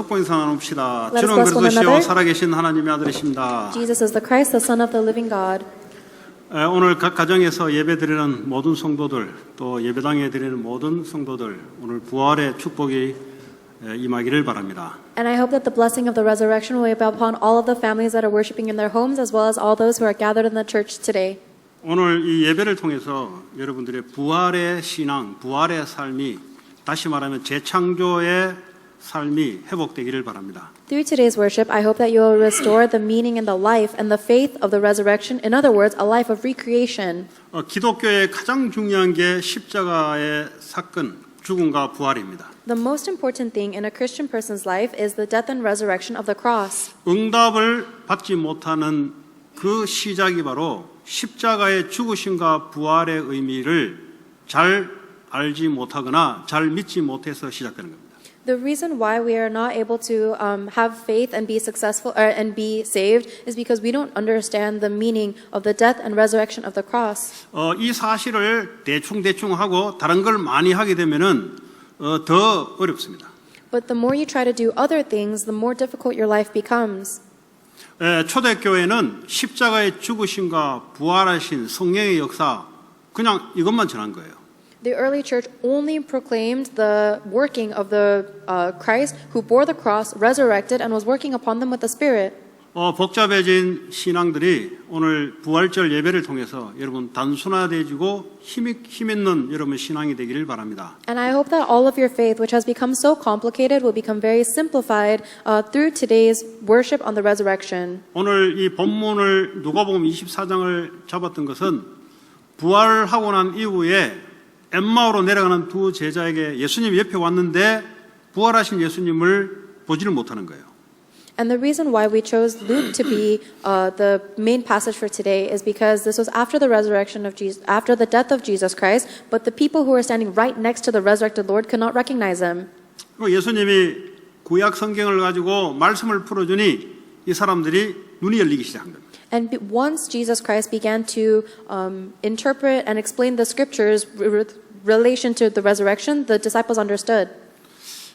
축복 인사 나눕시다. Let us 주는 bless one 그리스도시요 another. 살아계신 하나님의 아들이십니다. Jesus is the Christ, the Son of the living God. 오늘 각 가정에서 예배드리는 모든 성도들, 또 예배당에 드리는 모든 성도들, 오늘 부활의 축복이 임하기를 바랍니다. And I hope that the blessing of the resurrection will be upon all of the families that are worshiping in their homes, as well as all those who are gathered in the church today. 오늘 이 예배를 통해서 여러분들의 부활의 신앙, 부활의 삶이, 다시 말하면 재창조의 삶이 회복되기를 바랍니다. Through today's worship, I hope that you will restore the meaning and the life and the faith of the resurrection. In other words, a life of recreation. 기독교의 가장 중요한 게 십자가의 사건, 죽음과 부활입니다. The most important thing in a Christian person's life is the death and resurrection of the cross. 응답을 받지 못하는 그 시작이 바로 십자가의 죽으심과 부활의 의미를 잘 알지 못하거나 잘 믿지 못해서 시작되는 겁니다. The reason why we are not able to have faith and be successful and be saved is because we don't understand the meaning of the death and resurrection of the cross. 이 사실을 대충 하고 다른 걸 많이 하게 되면은 더 어렵습니다. But the more you try to do other things, the more difficult your life becomes. 초대교회는 십자가의 죽으심과 부활하신 성령의 역사 그냥 이것만 전한 거예요. The early church only proclaimed the working of the Christ who bore the cross, resurrected, and was working upon them with the Spirit. 복잡해진 신앙들이 오늘 부활절 예배를 통해서 여러분 단순화되어지고 힘 있는 여러분 신앙이 되기를 바랍니다. And I hope that all of your faith, which has become so complicated, will become very simplified through today's worship on the resurrection. 오늘 이 본문을 누가복음 24장을 잡았던 것은 부활하고 난 이후에 엠마오로 내려가는 두 제자에게 예수님이 옆에 왔는데 부활하신 예수님을 보지를 못하는 거예요. And the reason why we chose Luke to be the main passage for today is because this was after the resurrection of Jesus, after the death of Jesus Christ, but the people who were standing right next to the resurrected Lord could not recognize him. 예수님이 구약 성경을 가지고 말씀을 풀어주니 이 사람들이 눈이 열리기 시작한 겁니다. And once Jesus Christ began to interpret and explain the scriptures with relation to the resurrection, the disciples understood.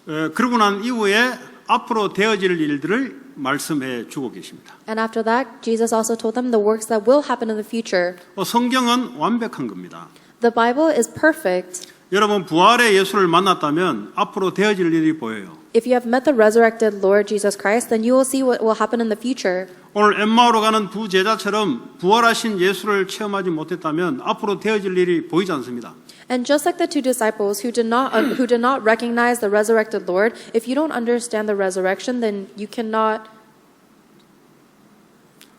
그러고 난 이후에 앞으로 되어질 일들을 말씀해 주고 계십니다. And after that, Jesus also told them the works that will happen in the future. 성경은 완벽한 겁니다. The Bible is perfect. 여러분 부활의 예수를 만났다면 앞으로 되어질 일이 보여요. If you have met the resurrected Lord Jesus Christ, then you will see what will happen in the future. 오늘 엠마오로 가는 두 제자처럼 부활하신 예수를 체험하지 못했다면 앞으로 되어질 일이 보이지 않습니다. And just like the two disciples who did not recognize the resurrected Lord, if you don't understand the resurrection, then you cannot.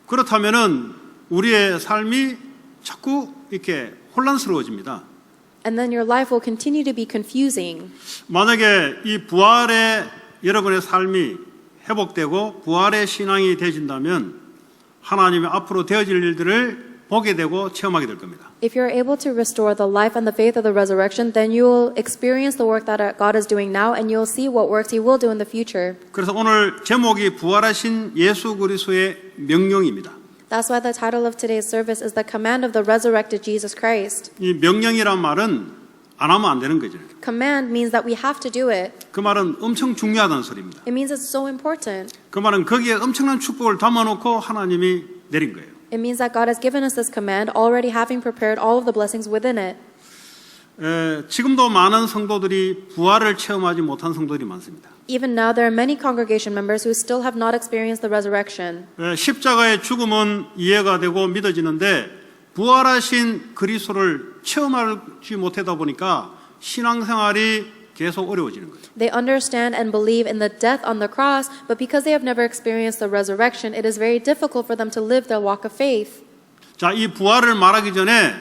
그렇다면은 우리의 삶이 자꾸 이렇게 혼란스러워집니다. And then your life will continue to be confusing. 만약에 이 부활의 여러분의 삶이 회복되고 부활의 신앙이 되어진다면 하나님의 앞으로 되어질 일들을 보게 되고 체험하게 될 겁니다. If you're able to restore the life and the faith of the resurrection, then you will experience the work that God is doing now, and you'll see what works He will do in the future. 그래서 오늘 제목이 부활하신 예수 그리스도의 명령입니다. That's why the title of today's service is the command of the resurrected Jesus Christ. 이 명령이란 말은 안 하면 안 되는 거죠. Command means that we have to do it. 그 말은 엄청 중요하다는 소리입니다. It means it's so important. 그 말은 거기에 엄청난 축복을 담아놓고 하나님이 내린 거예요. It means that God has given us this command, already having prepared all of the blessings within it. 지금도 많은 성도들이 부활을 체험하지 못한 성도들이 많습니다. Even now, there are many congregation members who still have not experienced the resurrection. 십자가의 죽음은 이해가 되고 믿어지는데 부활하신 그리스도를 체험하지 못하다 보니까 신앙생활이 계속 어려워지는 거예요. They understand and believe in the death on the cross, but because they have never experienced the resurrection, it is very difficult for them to live their walk of faith. 자, 이 부활을 말하기 전에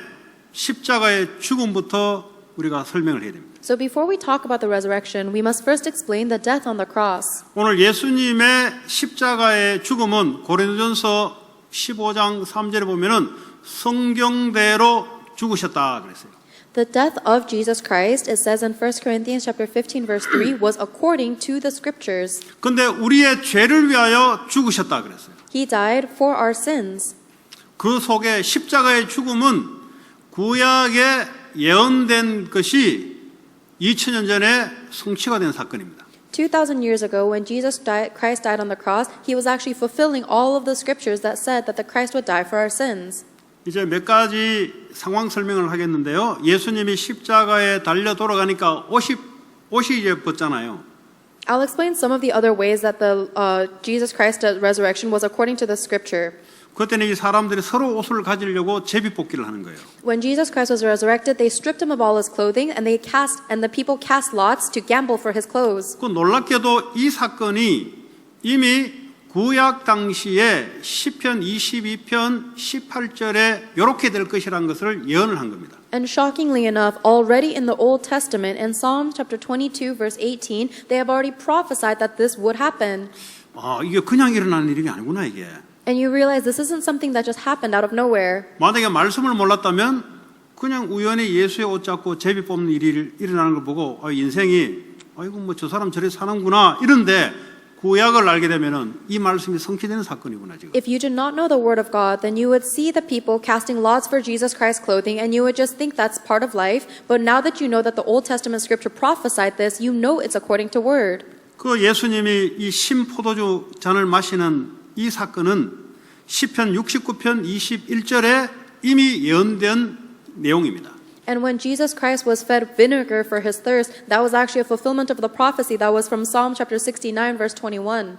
십자가의 죽음부터 우리가 설명을 해야 됩니다. So before we talk about the resurrection, we must first explain the death on the cross. 오늘 예수님의 십자가의 죽음은 고린도전서 15장 3절에 보면은 성경대로 죽으셨다 그랬어요. The death of Jesus Christ, it says in 1 Corinthians chapter 15 verse 3, was according to the scriptures. 근데 우리의 죄를 위하여 죽으셨다 그랬어요. He died for our sins. 그 속에 십자가의 죽음은 구약에 예언된 것이 2000년 전에 성취가 된 사건입니다. 2,000 years ago, when Christ died on the cross, he was actually fulfilling all of the scriptures that said that the Christ would die for our sins. 이제 몇 가지 상황 설명을 하겠는데요. 예수님이 십자가에 달려 돌아가니까 옷이 이제 벗잖아요. I'll explain some of the other ways that the Jesus Christ's resurrection was according to the scripture. 그때는 이 사람들이 서로 옷을 가지려고 제비뽑기를 하는 거예요. When Jesus Christ was resurrected, they stripped him of all his clothing, and the people cast lots to gamble for his clothes. 그 놀랍게도 이 사건이 이미 구약 당시에 시편 22편 18절에 이렇게 될 것이라는 것을 예언을 한 겁니다. And shockingly enough, already in the Old Testament, in Psalm chapter 22, verse 18, they have already prophesied that this would happen. 이게 그냥 일어나는 일이 아니구나 이게. And you realize this isn't something that just happened out of nowhere. 만약에 말씀을 몰랐다면 그냥 우연히 예수의 옷 잡고 제비 뽑는 일이 일어나는 걸 보고 인생이 아이고 뭐 저 사람 저래 사는구나 이런데 구약을 알게 되면은 이 말씀이 성취되는 사건이구나 지금. If you did not know the word of God, then you would see the people casting lots for Jesus Christ's clothing, and you would just think that's part of life. But now that you know that the Old Testament scripture prophesied this, you know it's according to word. 그 예수님이 이 신포도주 잔을 마시는 이 사건은 시편 69편 21절에 이미 예언된 내용입니다. And when Jesus Christ was fed vinegar for his thirst, that was actually a fulfillment of the prophecy that was from Psalm chapter 69, verse 21.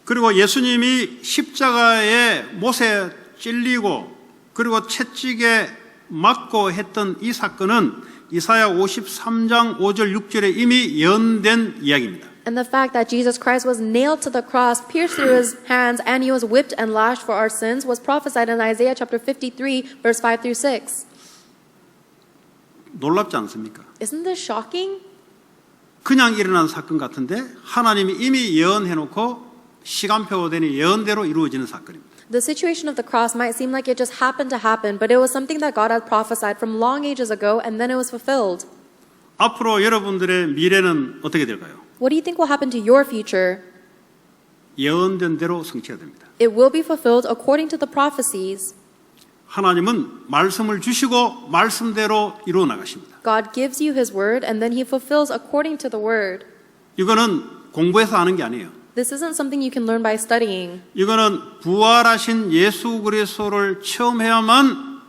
그리고 예수님이 십자가에 못에 찔리고 그리고 채찍에 맞고 했던 이 사건은 이사야 53장 5절 6절에 이미 예언된 이야기입니다. And the fact that Jesus Christ was nailed to the cross, pierced through his hands, and he was whipped and lashed for our sins was prophesied in Isaiah chapter 53, verse 5 through 6. 놀랍지 않습니까? Isn't this shocking? 그냥 일어난 사건 같은데 하나님이 이미 예언해놓고 시간표가 되니 예언대로 이루어지는 사건입니다. The situation of the cross might seem like it just happened to happen, but it was something that God had prophesied from long ages ago, and then it was fulfilled. 앞으로 여러분들의 미래는 어떻게 될까요? What do you think will happen to your future? 예언된 대로 성취가 됩니다. It will be fulfilled according to the prophecies. 하나님은 말씀을 주시고 말씀대로 이루어 나가십니다. God gives you his word, and then he fulfills according to the word. 이거는 공부해서 아는 게 아니에요. This isn't something you can learn by studying. 이거는 부활하신 예수 그리스도를 체험해야만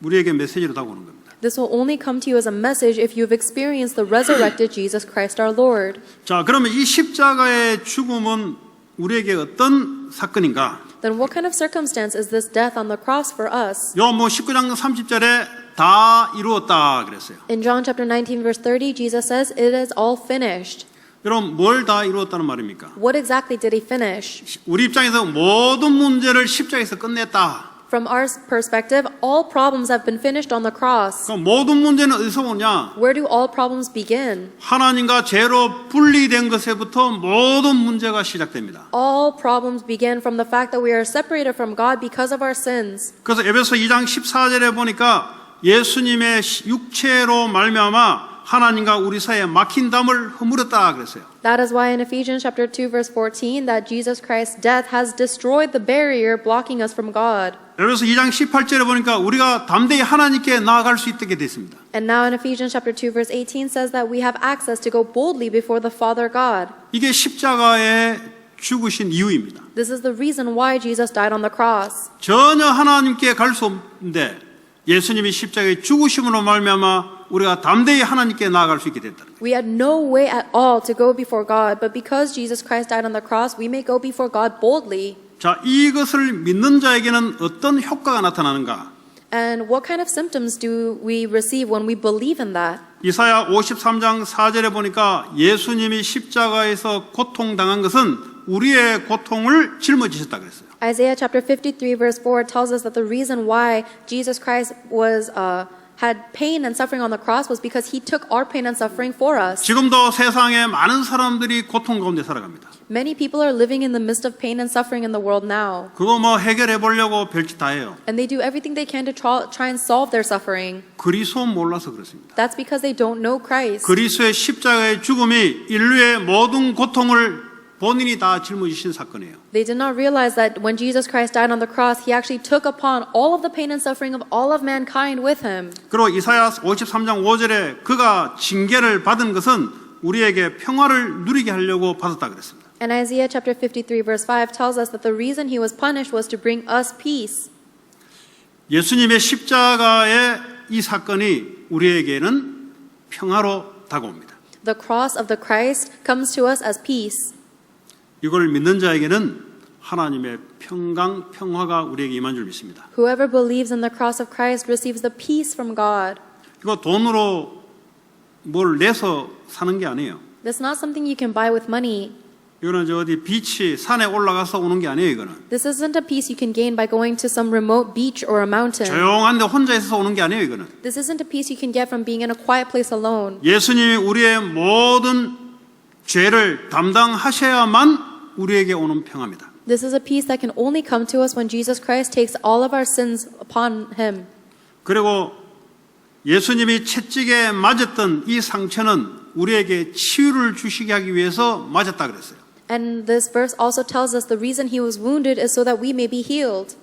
우리에게 메시지로 다가오는 겁니다. This will only come to you as a message if you've experienced the resurrected Jesus Christ our Lord. 자, 그러면 이 십자가의 죽음은 우리에게 어떤 사건인가? Then what kind of circumstance is this death on the cross for us? 요한복음 19장 30절에 다 이루었다 그랬어요. In John chapter 19 verse 30, Jesus says, "It is all finished." 여러분 뭘 다 이루었다는 말입니까? What exactly did he finish? 우리 입장에서 모든 문제를 십자가에서 끝냈다. From our perspective, all problems have been finished on the cross. 그럼 모든 문제는 어디서 오냐? Where do all problems begin? 하나님과 죄로 분리된 것에부터 모든 문제가 시작됩니다. All problems begin from the fact that we are separated from God because of our sins. 그래서 에베소 2장 14절에 보니까 예수님의 육체로 말미암아 하나님과 우리 사이에 막힌 담을 허물었다 그랬어요. That is why in Ephesians chapter 2 verse 14 that Jesus Christ's death has destroyed the barrier blocking us from God. 에베소 2장 18절에 보니까 우리가 담대히 하나님께 나아갈 수 있게 됐습니다. And now in Ephesians chapter 2 verse 18 says that we have access to go boldly before the Father God. 이게 십자가에 죽으신 이유입니다. This is the reason why Jesus died on the cross. 전혀 하나님께 갈 수 없는데 예수님이 십자가에 죽으심으로 말미암아 우리가 담대히 하나님께 나아갈 수 있게 됐다. We had no way at all to go before God, but because Jesus Christ died on the cross, we may go before God boldly. 자, 이것을 믿는 자에게는 어떤 효과가 나타나는가? And what kind of symptoms do we receive when we believe in that? 이사야 53장 4절에 보니까 예수님이 십자가에서 고통당한 것은 우리의 고통을 짊어지셨다 그랬어요. Isaiah chapter 53 verse 4 tells us that the reason why Jesus Christ had pain and suffering on the cross was because he took our pain and suffering for us. 지금도 세상에 많은 사람들이 고통 가운데 살아갑니다. Many people are living in the midst of pain and suffering in the world now. 그거 뭐 해결해 보려고 별짓 다 해요. And they do everything they can to try and solve their suffering. 그리스도 몰라서 그렇습니다. That's because they don't know Christ. 그리스도의 십자가의 죽음이 인류의 모든 고통을 본인이 다 짊어지신 사건이에요. They did not realize that when Jesus Christ died on the cross, he actually took upon all of the pain and suffering of all of mankind with him. 그리고 이사야 53장 5절에 그가 징계를 받은 것은 우리에게 평화를 누리게 하려고 받았다 그랬습니다. And Isaiah chapter 53 verse 5 tells us that the reason he was punished was to bring us peace. 예수님의 십자가의 이 사건이 우리에게는 평화로 다가옵니다. The cross of the Christ comes to us as peace. 이걸 믿는 자에게는 하나님의 평강, 평화가 우리에게 임한 줄 믿습니다. Whoever believes in the cross of Christ receives the peace from God. 이거 돈으로 뭘 내서 사는 게 아니에요. That's not something you can buy with money. 이거는 저 어디 비치, 산에 올라가서 오는 게 아니에요, 이거는. This isn't a peace you can gain by going to some remote beach or a mountain. 조용한 데 혼자 있어서 오는 게 아니에요, 이거는. This isn't a peace you can get from being in a quiet place alone. 예수님이 우리의 모든 죄를 담당하셔야만 우리에게 오는 평화입니다. This is a peace that can only come to us when Jesus Christ takes all of our sins upon him. 그리고 예수님이 채찍에 맞았던 이 상처는 우리에게 치유를 주시게 하기 위해서 맞았다 그랬어요. And this verse also tells us the reason he was wounded is so that we may be healed.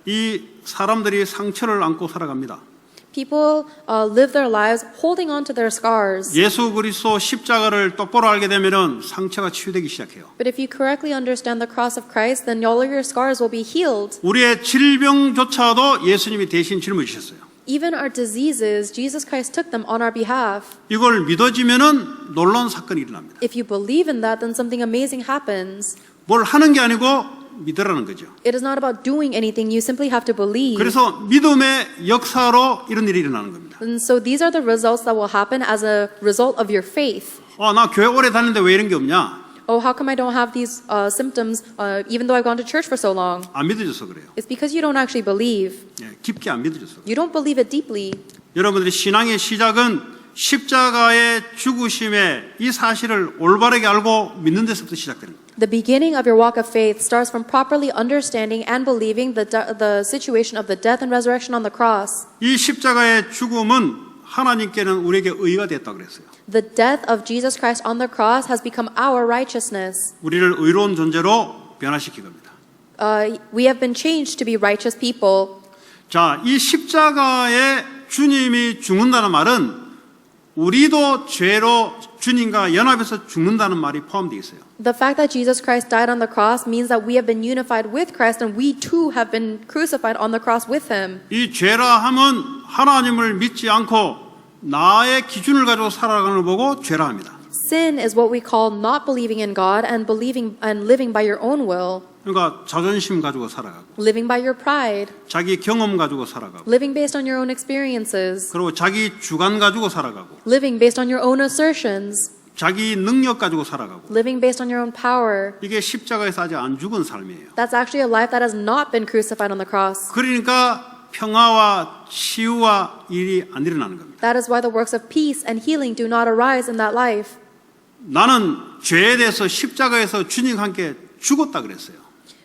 이 사람들이 상처를 안고 살아갑니다. People live their lives holding on to their scars. 예수 그리스도 십자가를 똑바로 알게 되면은 상처가 치유되기 시작해요. But if you correctly understand the cross of Christ, then all of your scars will be healed. 우리의 질병조차도 예수님이 대신 짊어지셨어요. Even our diseases, Jesus Christ took them on our behalf. 이걸 믿어지면은 놀라운 사건이 일어납니다. If you believe in that, then something amazing happens. 뭘 하는 게 아니고 믿으라는 거죠. It is not about doing anything, you simply have to believe. 그래서 믿음의 역사로 이런 일이 일어나는 겁니다. And so these are the results that will happen as a result of your faith. 나 교회 오래 다니는데 왜 이런 게 없냐? Oh, how come I don't have these symptoms even though I've gone to church for so long? 안 믿어져서 그래요. It's because you don't actually believe. 깊게 안 믿어져서. You don't believe it deeply. 여러분들의 신앙의 시작은 십자가의 죽으심의 이 사실을 올바르게 알고 믿는 데서부터 시작되는 겁니다. The beginning of your walk of faith starts from properly understanding and believing the situation of the death and resurrection on the cross. 이 십자가의 죽음은 하나님께는 우리에게 의가 됐다 그랬어요. The death of Jesus Christ on the cross has become our righteousness. 우리를 의로운 존재로 변화시킨 겁니다. We have been changed to be righteous people. 자, 이 십자가에 주님이 죽는다는 말은 우리도 죄로 주님과 연합해서 죽는다는 말이 포함되어 있어요. The fact that Jesus Christ died on the cross means that we have been unified with Christ and we too have been crucified on the cross with him. 이 죄라 하면 하나님을 믿지 않고 나의 기준을 가지고 살아가는 걸 보고 죄라 합니다. Sin is what we call not believing in God and believing and living by your own will, 그러니까 자존심 가지고 살아가고 living by your pride, 자기 경험 가지고 살아가고 living based on your own experiences, 그리고 자기 주관 가지고 살아가고 living based on your own assertions, 자기 능력 가지고 살아가고 living based on your own power. 이게 십자가에서 아직 안 죽은 삶이에요. That's actually a life that has not been crucified on the cross. 그러니까 평화와 치유와 일이 안 일어나는 겁니다. That is why the works of peace and healing do not arise in that life. 나는 죄에 대해서 십자가에서 주님과 함께 죽었다 그랬어요.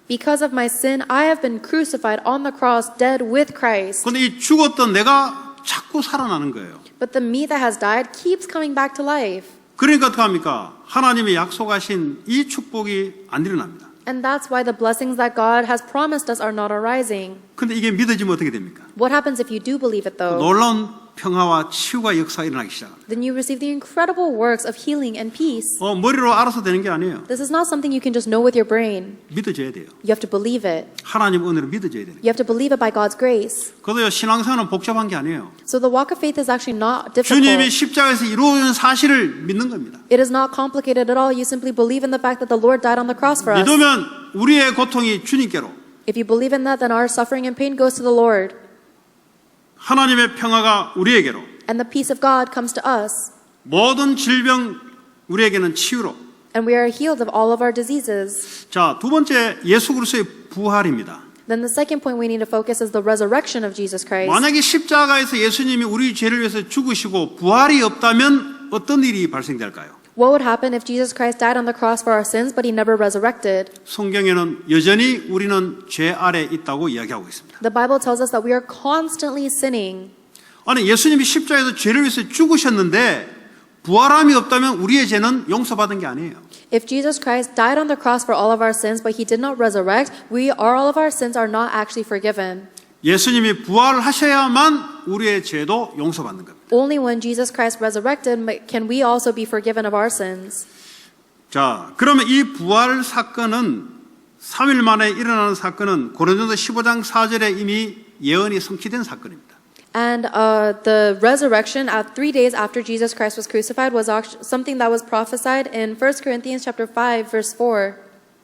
Because of my sin, I have been crucified on the cross, dead with Christ. 그런데 이 죽었던 내가 자꾸 살아나는 거예요. But the me that has died keeps coming back to life. 그러니까 어떻게 합니까? 하나님이 약속하신 이 축복이 안 일어납니다. And that's why the blessings that God has promised us are not arising. 근데 이게 믿어지면 어떻게 됩니까? What happens if you do believe it though? 놀라운 평화와 치유가 역사가 일어나기 시작합니다. Then you receive the incredible works of healing and peace. 머리로 알아서 되는 게 아니에요. This is not something you can just know with your brain. 믿어져야 돼요. You have to believe it. 하나님 은혜로 믿어져야 돼요. You have to believe it by God's grace. 그래도요, 신앙생활은 복잡한 게 아니에요. So the walk of faith is actually not 주님이 difficult. 십자가에서 이루어진 사실을 믿는 겁니다. It is not complicated at all. You simply believe in the fact that the Lord died on the cross for us. 믿으면 우리의 고통이 주님께로, If you believe in that, then our suffering and pain goes to the Lord. 하나님의 평화가 우리에게로, And the peace of God comes to us. 모든 질병 우리에게는 치유로. And we are healed of all of our diseases. 자, 두 번째 예수 그리스도의 부활입니다. Then the second point we need to focus is the resurrection of Jesus Christ. 만약에 십자가에서 예수님이 우리 죄를 위해서 죽으시고 부활이 없다면 어떤 일이 발생될까요? What would happen if Jesus Christ died on the cross for our sins, but he never resurrected? 성경에는 여전히 우리는 죄 아래 있다고 이야기하고 있습니다. The Bible tells us that we are constantly sinning. 아니, 예수님이 십자가에서 죄를 위해서 죽으셨는데 부활함이 없다면 우리의 죄는 용서받은 게 아니에요. If Jesus Christ died on the cross for all of our sins, but he did not resurrect, all of our sins are not actually forgiven. 예수님이 부활하셔야만 우리의 죄도 용서받는 겁니다. Only when Jesus Christ resurrected can we also be forgiven of our sins. 자, 그러면 이 부활 사건은 3일 만에 일어나는 사건은 고린도서 15장 4절에 이미 예언이 성취된 사건입니다. And the resurrection 3 days after Jesus Christ was crucified was something that was prophesied in 1 Corinthians chapter 5 verse 4.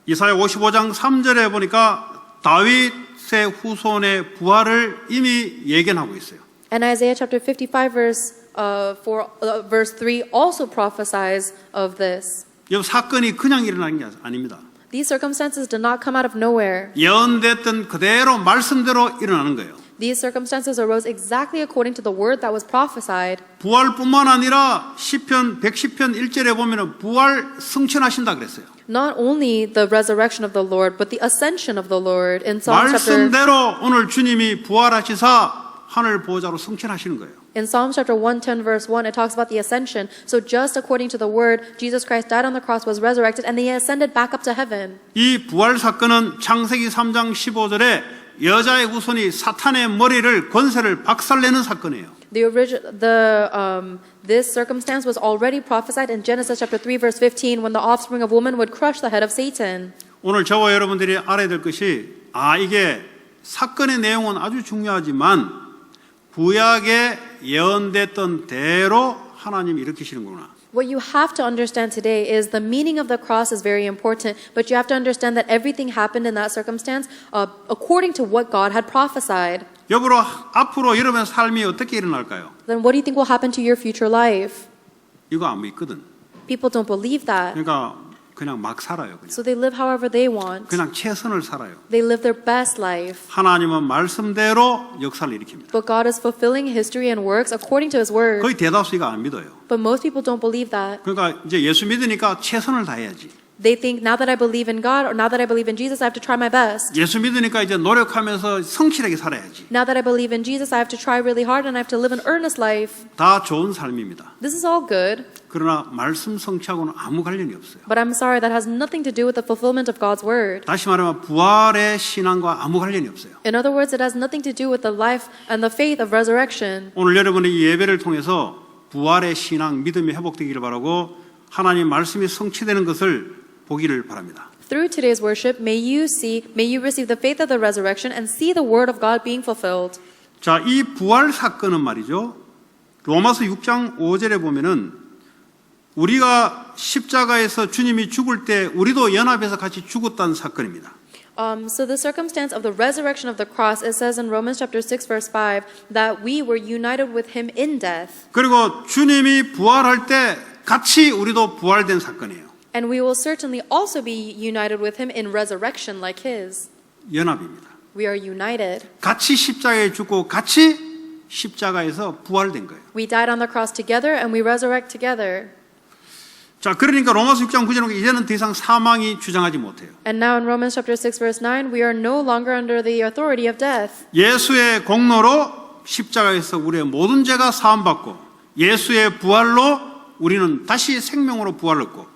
이사야 55장 3절에 보니까 다윗의 후손의 부활을 이미 예견하고 있어요. And Isaiah chapter 55 verse 3 also prophesies of this. 이 사건이 그냥 일어나는 게 아닙니다. These circumstances did not come out of nowhere. 예언됐던 그대로 말씀대로 일어나는 거예요. These circumstances arose exactly according to the word that was prophesied. 부활뿐만 아니라 시편 110편 1절에 보면은 부활 승천하신다 그랬어요. Not only the resurrection of the Lord, but the ascension of the Lord. In Psalm 말씀대로 오늘 주님이 부활하시사 하늘 보좌로 승천하시는 거예요. In Psalm chapter 110 verse 1, it talks about the ascension. So just according to the word, Jesus Christ died on the cross, was resurrected, and he ascended back up to heaven. 이 부활 사건은 창세기 3장 15절에 여자의 후손이 사탄의 머리를 권세를 박살내는 사건이에요. This circumstance was already prophesied in Genesis chapter 3 verse 15 when the offspring of woman would crush the head of Satan. 오늘 저와 여러분들이 알아야 될 것이 이게 사건의 내용은 아주 중요하지만 구약에 예언됐던 대로 하나님이 일으키시는구나. What you have to understand today is the meaning of the cross is very important, but you have to understand that everything happened in that circumstance according to what God had prophesied. 여러분 앞으로 여러분의 삶이 어떻게 일어날까요? Then what do you think will happen to your future life? 이거 안 믿거든. People don't believe that. 그러니까 그냥 막 살아요. 그냥. So they live however they want. 그냥 최선을 살아요. They live their best life. 하나님은 말씀대로 역사를 일으킵니다. But God is fulfilling history and works according to His word. 거의 대다수가 안 믿어요. But most people don't believe that. 그러니까 이제 예수 믿으니까 최선을 다해야지. They think now that I believe in God or now that I believe in Jesus, I have to try my best. 예수 믿으니까 이제 노력하면서 성실하게 살아야지. Now that I believe in Jesus, I have to try really hard and I have to live an earnest life. 다 좋은 삶입니다. This is all good. 그러나 말씀 성취하고는 아무 관련이 없어요. But I'm sorry, that has nothing to do with the fulfillment of God's word. 다시 말하면 부활의 신앙과 아무 관련이 없어요. In other words, it has nothing to do with the life and the faith of resurrection. 오늘 여러분의 이 예배를 통해서 부활의 신앙, 믿음이 회복되기를 바라고 하나님 말씀이 성취되는 것을 보기를 바랍니다. Through today's worship, may you receive the faith of the resurrection and see the word of God being fulfilled. 자, 이 부활 사건은 말이죠. 로마서 6장 5절에 보면은 우리가 십자가에서 주님이 죽을 때 우리도 연합해서 같이 죽었다는 사건입니다. So the circumstance of the resurrection of the cross, it says in Romans chapter 6 verse 5 that we were united with him in death. 그리고 주님이 부활할 때 같이 우리도 부활된 사건이에요. And we will certainly also be united with him in resurrection like his. 연합입니다. We are united. 같이 십자가에 죽고 같이 십자가에서 부활된 거예요. We died on the cross together and we resurrect together. 자, 그러니까 로마서 6장 9절은 이제는 더 이상 사망이 주장하지 못해요. And now in Romans chapter 6 verse 9, we are no longer under the authority of death. 예수의 공로로 십자가에서 우리의 모든 죄가 사함받고 예수의 부활로 우리는 다시 생명으로 부활했고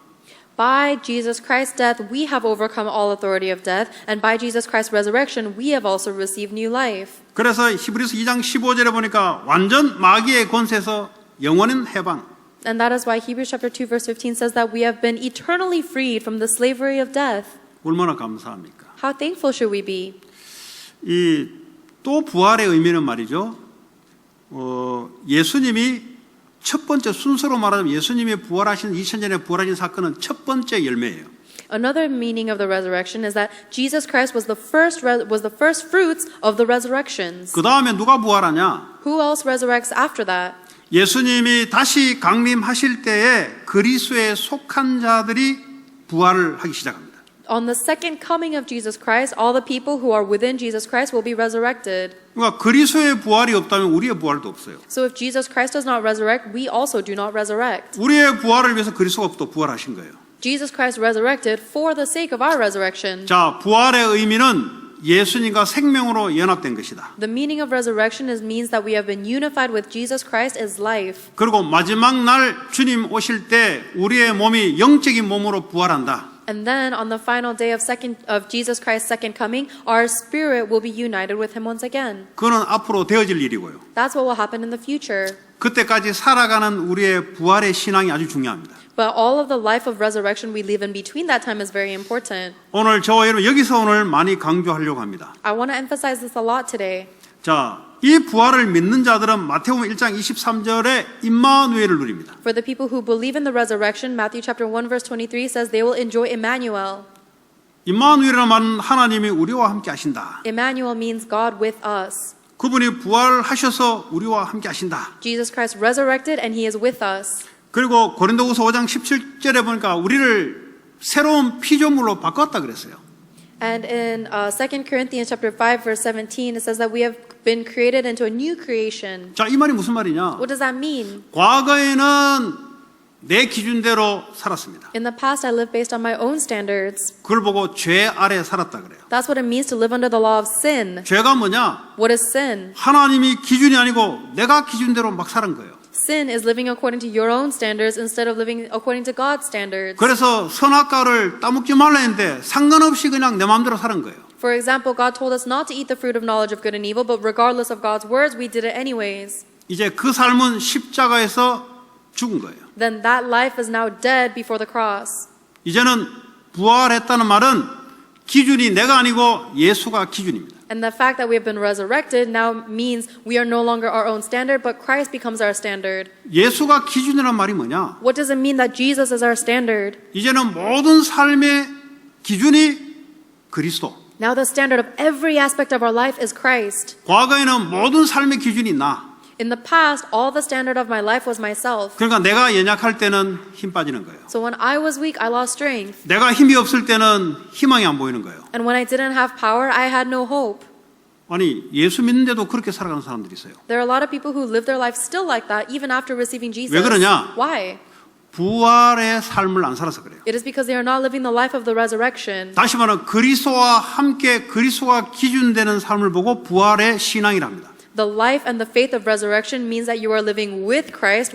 By Jesus Christ's death, we have overcome all authority of death, and by Jesus Christ's resurrection, we have also received new life. 그래서 히브리서 2장 15절에 보니까 완전 마귀의 권세에서 영원한 해방. And that is why Hebrews chapter 2 verse 15 says that we have been eternally freed from the slavery of death. 얼마나 감사합니까? How thankful should we be? 이 또 부활의 의미는 말이죠. 예수님이 첫 번째 순서로 말하자면 예수님이 부활하신 2000년에 부활하신 사건은 첫 번째 열매예요. Another meaning of the resurrection is that Jesus Christ was the first fruits of the resurrections. 그 다음에 누가 부활하냐? Who else resurrects after that? 예수님이 다시 강림하실 때에 그리스도에 속한 자들이 부활을 하기 시작합니다. On the second coming of Jesus Christ, all the people who are within Jesus Christ will be resurrected. 그러니까 그리스도의 부활이 없다면 우리의 부활도 없어요. So if Jesus Christ does not resurrect, we also do not resurrect. 우리의 부활을 위해서 그리스도가 또 부활하신 거예요. Jesus Christ resurrected for the sake of our resurrection. 자, 부활의 의미는 예수님과 생명으로 연합된 것이다. The meaning of resurrection means that we have been unified with Jesus Christ as life. 그리고 마지막 날 주님 오실 때 우리의 몸이 영적인 몸으로 부활한다. And then on the final day of Jesus Christ's second coming, our spirit will be united with him once again. 그거는 앞으로 되어질 일이고요. That's what will happen in the future. 그때까지 살아가는 우리의 부활의 신앙이 아주 중요합니다. But all of the life of resurrection we live in between that time is very important. 오늘 저와 여러분 여기서 오늘 많이 강조하려고 합니다. I want to emphasize this a lot today. 자, 이 부활을 믿는 자들은 마태복음 1장 23절에 임마누엘을 누립니다. For the people who believe in the resurrection, Matthew chapter 1 verse 23 says they will enjoy Emmanuel. 임마누엘이라는 말은 하나님이 우리와 함께 하신다. Emmanuel means God with us. 그분이 부활하셔서 우리와 함께 하신다. Jesus Christ resurrected and he is with us. 그리고 고린도후서 5장 17절에 보니까 우리를 새로운 피조물로 바꿨다 그랬어요. And in 2 Corinthians chapter 5 verse 17 it says that we have been created into a new creation. 자, 이 말이 무슨 말이냐? What does that mean? 과거에는 내 기준대로 살았습니다. In the past I lived based on my own standards. 그걸 보고 죄 아래 살았다 그래요. That's what it means to live under the law of sin. 죄가 뭐냐? What is sin? 하나님이 기준이 아니고 내가 기준대로 막 사는 거예요. Sin is living according to your own standards instead of living according to God's standards. 그래서 선악과를 따먹지 말라 했는데 상관없이 그냥 내 마음대로 사는 거예요. For example, God told us not to eat the fruit of knowledge of good and evil, but regardless of God's words, we did it anyways. 이제 그 삶은 십자가에서 죽은 거예요. Then that life is now dead before the cross. 이제는 부활했다는 말은 기준이 내가 아니고 예수가 기준입니다. And the fact that we have been resurrected now means we are no longer our own standard, but Christ becomes our standard. 예수가 기준이란 말이 뭐냐? What does it mean that Jesus is our standard? 이제는 모든 삶의 기준이 그리스도. Now the standard of every aspect of our life is Christ. 과거에는 모든 삶의 기준이 나. In the past, all the standard of my life was myself. 그러니까 내가 연약할 때는 힘 빠지는 거예요. So when I was weak, I lost strength. 내가 힘이 없을 때는 희망이 안 보이는 거예요. And when I didn't have power, I had no hope. 아니, 예수 믿는데도 그렇게 살아가는 사람들이 있어요. There are a lot of people who live their life still like that, even after receiving Jesus. 왜 그러냐? Why? 부활의 삶을 안 살아서 그래요. It is because they are not living the life of the resurrection. 다시 말하면 그리스도와 함께 그리스도가 기준되는 삶을 보고 부활의 신앙이랍니다. The life and the faith of resurrection means that you are living with Christ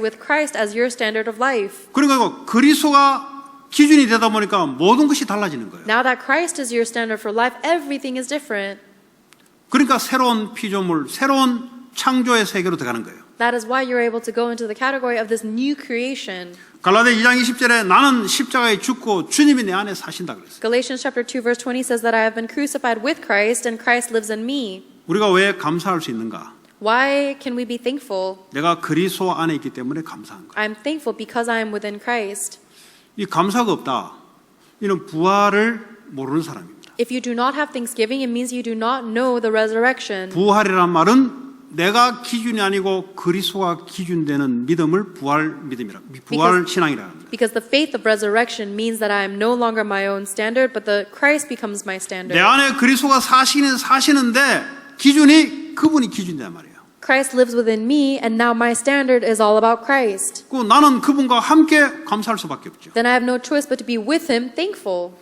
as your standard of life. 그러니까 그리스도가 기준이 되다 보니까 모든 것이 달라지는 거예요. Now that Christ is your standard for life, everything is different. 그러니까 새로운 피조물, 새로운 창조의 세계로 들어가는 거예요. That is why you're able to go into the category of this new creation. 갈라디아 2장 20절에 나는 십자가에 죽고 주님이 내 안에 사신다 그랬어요. Galatians chapter 2 verse 20 says that I have been crucified with Christ and Christ lives in me. 우리가 왜 감사할 수 있는가? Why can we be thankful? 내가 그리스도 안에 있기 때문에 감사한 거예요. I'm thankful because I am within Christ. 이 감사가 없다. 이는 부활을 모르는 사람입니다. If you do not have thanksgiving, it means you do not know the resurrection. 부활이란 말은 내가 기준이 아니고 그리스도가 기준되는 믿음을 부활 믿음이라, 부활 신앙이라 합니다. Because the faith of resurrection means that I am no longer my own standard, but the Christ becomes my standard. 내 안에 그리스도가 사시는데 기준이 그분이 기준이란 말이에요. Christ lives within me, and now my standard is all about Christ. 그 나는 그분과 함께 감사할 수밖에 없죠. Then I have no choice but to be with Him, thankful.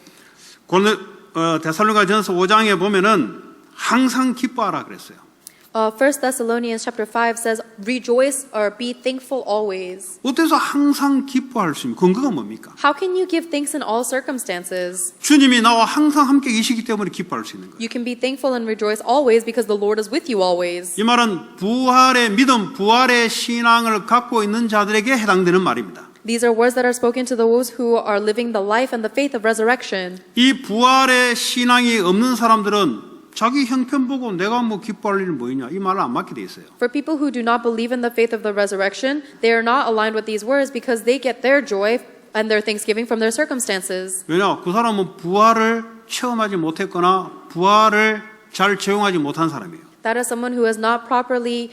데살로니가전서 5장에 보면은 항상 기뻐하라 그랬어요. 1 Thessalonians chapter 5 says, rejoice or be thankful always. 어때서 항상 기뻐할 수 있는 근거가 뭡니까? How can you give thanks in all circumstances? 주님이 나와 항상 함께 계시기 때문에 기뻐할 수 있는 거예요. You can be thankful and rejoice always because the Lord is with you always. 이 말은 부활의 믿음, 부활의 신앙을 갖고 있는 자들에게 해당되는 말입니다. These are words that are spoken to those who are living the life and the faith of resurrection. 이 부활의 신앙이 없는 사람들은 자기 형편 보고 내가 뭐 기뻐할 일은 뭐이냐 이 말을 안 맞게 돼 있어요. For people who do not believe in the faith of the resurrection, they are not aligned with these words because they get their joy and their thanksgiving from their circumstances. 왜냐? 그 사람은 부활을 체험하지 못했거나 부활을 잘 적용하지 못한 사람이에요. That is someone who has not properly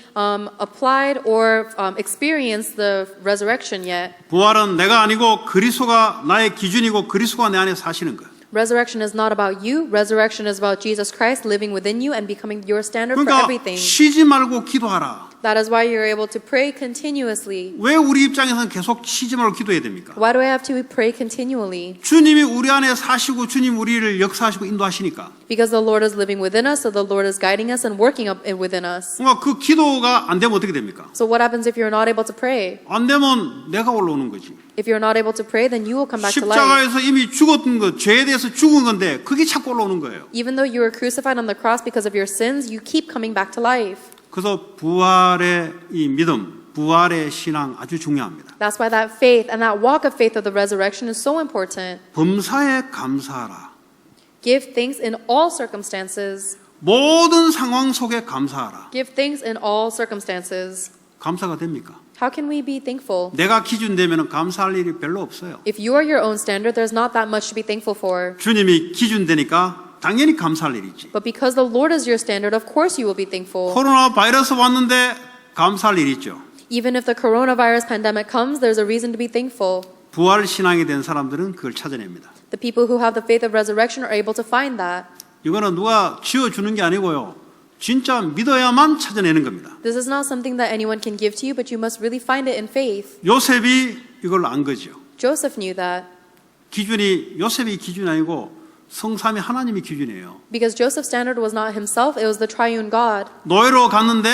applied or experienced the resurrection yet. 부활은 내가 아니고 그리스도가 나의 기준이고 그리스도가 내 안에 사시는 거예요. Resurrection is not about you. Resurrection is about Jesus Christ living within you and becoming your standard for 그러니까 everything. 쉬지 말고 기도하라. That is why you're able to pray continuously. 왜 우리 입장에서는 계속 쉬지 말고 기도해야 됩니까? Why do I have to pray continually? 주님이 우리 안에 사시고 주님 우리를 역사하시고 인도하시니까. Because the Lord is living within us, so the Lord is guiding us and working up within us. 그러니까 그 기도가 안 되면 어떻게 됩니까? So what happens if you're not able to pray? 안 되면 내가 올라오는 거지. If you're not able to pray, then you will come back to life. 십자가에서 이미 죽었던 것, 죄에 대해서 죽은 건데 그게 자꾸 올라오는 거예요. Even though you were crucified on the cross because of your sins, you keep coming back to life. 그래서 부활의 이 믿음, 부활의 신앙 아주 중요합니다. That's why that faith and that walk of faith of the resurrection is so important. 범사에 감사하라. Give thanks in all circumstances. 모든 상황 속에 감사하라. Give thanks in all circumstances. 감사가 됩니까? How can we be thankful? 내가 기준 되면 감사할 일이 별로 없어요. If you are your own standard, there's not that much to be thankful for. 주님이 기준 되니까 당연히 감사할 일이지. But because the Lord is your standard, of course you will be thankful. 코로나 바이러스 왔는데 감사할 일이 있죠. Even if the coronavirus pandemic comes, there's a reason to be thankful. 부활 신앙이 된 사람들은 그걸 찾아냅니다. The people who have the faith of resurrection are able to find that. 이거는 누가 지어주는 게 아니고요. 진짜 믿어야만 찾아내는 겁니다. This is not something that anyone can give to you, but you must really find it in faith. 요셉이 이걸 안 거죠. Joseph knew that. 기준이 요셉이 기준이 아니고 성삼위 하나님이 기준이에요. Because Joseph's standard was not himself, it was the triune God. 노예로 갔는데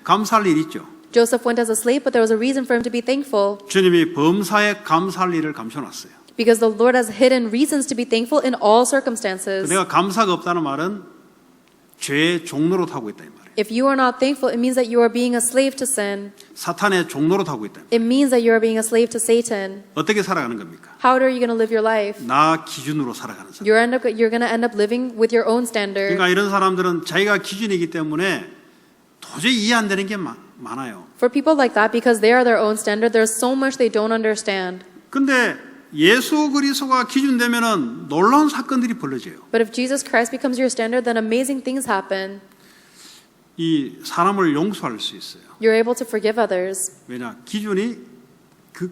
감사할 일 있죠. Joseph went as a slave, but there was a reason for him to be thankful. 주님이 범사에 감사할 일을 감춰놨어요. Because the Lord has hidden reasons to be thankful in all circumstances. 내가 감사가 없다는 말은 죄의 종로로 타고 있다 이 말이에요. If you are not thankful, it means that you are being a slave to sin. 사탄의 종로로 타고 있다. It means that you are being a slave to Satan. 어떻게 살아가는 겁니까? How are you going to live your life? 나 기준으로 살아가는 사람. You're going to end up living with your own standard. 그러니까 이런 사람들은 자기가 기준이기 때문에 도저히 이해 안 되는 게 많아요. For people like that, because they are their own standard, there's so much they don't understand. 근데 예수 그리스도가 기준 되면은 놀라운 사건들이 벌어져요. But if Jesus Christ becomes your standard, then amazing things happen. 이 사람을 용서할 수 있어요. You're able to forgive others. 왜냐? 기준이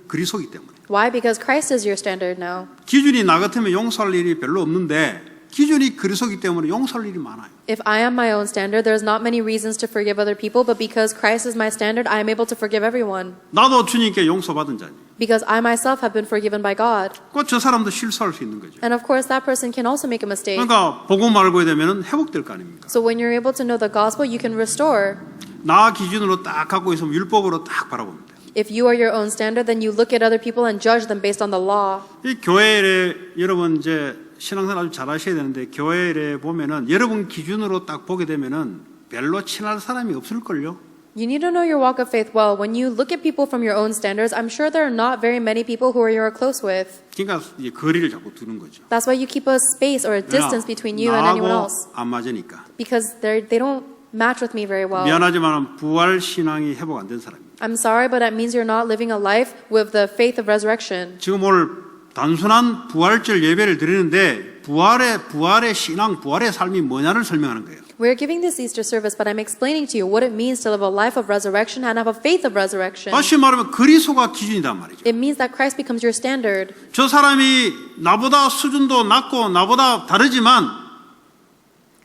그리스도이기 때문에. Why? Because Christ is your standard now. 기준이 나 같으면 용서할 일이 별로 없는데 기준이 그리스도이기 때문에 용서할 일이 많아요. If I am my own standard, there's not many reasons to forgive other people, but because Christ is my standard, I am able to forgive everyone. 나도 주님께 용서받은 자니. Because I myself have been forgiven by God. 그 저 사람도 실수할 수 있는 거죠. And of course, that person can also make a mistake. 그러니까 복음 알고 되면은 회복될 거 아닙니까? So when you're able to know the gospel, you can restore. 나 기준으로 딱 갖고 있으면 율법으로 딱 바라봅니다. If you are your own standard, then you look at other people and judge them based on the law. 이 교회에 여러분 이제 신앙생활 아주 잘하셔야 되는데 교회에 보면은 여러분 기준으로 딱 보게 되면은 별로 친할 사람이 없을걸요. You need to know your walk of faith well. When you look at people from your own standards, I'm sure there are not very many people who you're close with. 그러니까 이제 거리를 자꾸 두는 거죠. That's why you keep a space or a distance between you and anyone else. 나하고 안 맞으니까. Because they don't match with me very well. 미안하지만 부활 신앙이 회복 안 된 사람입니다. I'm sorry, but that means you're not living a life with the faith of resurrection. 지금 오늘 단순한 부활절 예배를 드리는데 부활의 신앙, 부활의 삶이 뭐냐를 설명하는 거예요. We're giving this Easter service, but I'm explaining to you what it means to live a life of resurrection and have a faith of resurrection. 다시 말하면 그리스도가 기준이란 말이죠. It means that Christ becomes your standard. 저 사람이 나보다 수준도 낮고 나보다 다르지만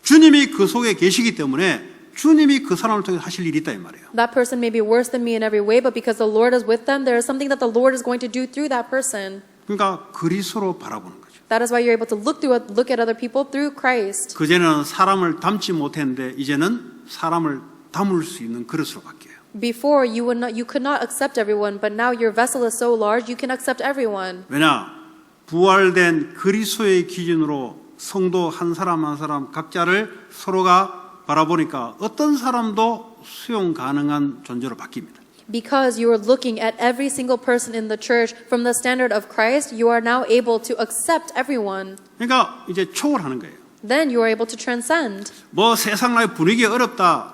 주님이 그 속에 계시기 때문에 주님이 그 사람을 통해 하실 일이 있다 이 말이에요. That person may be worse than me in every way, but because the Lord is with them, there is something that the Lord is going to do through that person. 그러니까 그리스도로 바라보는 거죠. That is why you're able to look at other people through Christ. 그전에는 사람을 담지 못했는데 이제는 사람을 담을 수 있는 그릇으로 바뀌어요. Before you could not accept everyone, but now your vessel is so large you can accept everyone. 왜냐? 부활된 그리스도의 기준으로 성도 한 사람 한 사람 각자를 서로가 바라보니까 어떤 사람도 수용 가능한 존재로 바뀝니다. Because you are looking at every single person in the church from the standard of Christ, you are now able to accept everyone. 그러니까 이제 초월하는 거예요. Then you are able to transcend. 뭐 세상 나의 분위기 어렵다.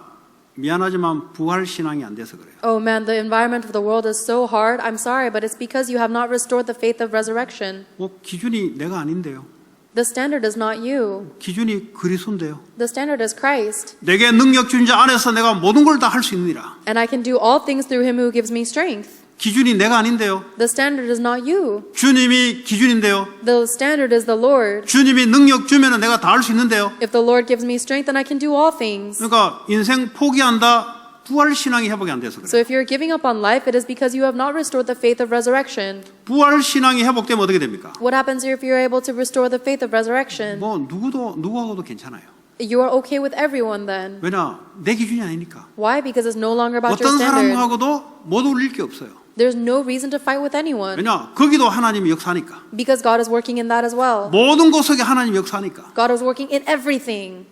미안하지만 부활 신앙이 안 돼서 그래요. Oh man, the environment of the world is so hard. I'm sorry, but it's because you have not restored the faith of resurrection. 뭐 기준이 내가 아닌데요. The standard is not you. 기준이 그리스도인데요. The standard is Christ. 내게 능력 준 자 안에서 내가 모든 걸 다 할 수 있느니라. And I can do all things through him who gives me strength. 기준이 내가 아닌데요. The standard is not you. 주님이 기준인데요. The standard is the Lord. 주님이 능력 주면 내가 다 할 수 있는데요. If the Lord gives me strength, then I can do all things. 그러니까 인생 포기한다 부활 신앙이 회복이 안 돼서 So 그래요. if you're giving up on life, it is because you have not restored the faith of resurrection. 부활 신앙이 회복되면 어떻게 됩니까? What happens if you're able to restore the faith of resurrection? 뭐 누구하고도 괜찮아요. You are okay with everyone then. 왜냐? 내 기준이 아니니까. Why? Because it's no longer about your 어떤 standard. 사람하고도 못 어울릴 게 없어요. There's no reason to fight with anyone. 왜냐? 거기도 하나님이 역사하니까. Because God is working in that as well. 모든 것 속에 하나님이 역사하니까. God is working in everything.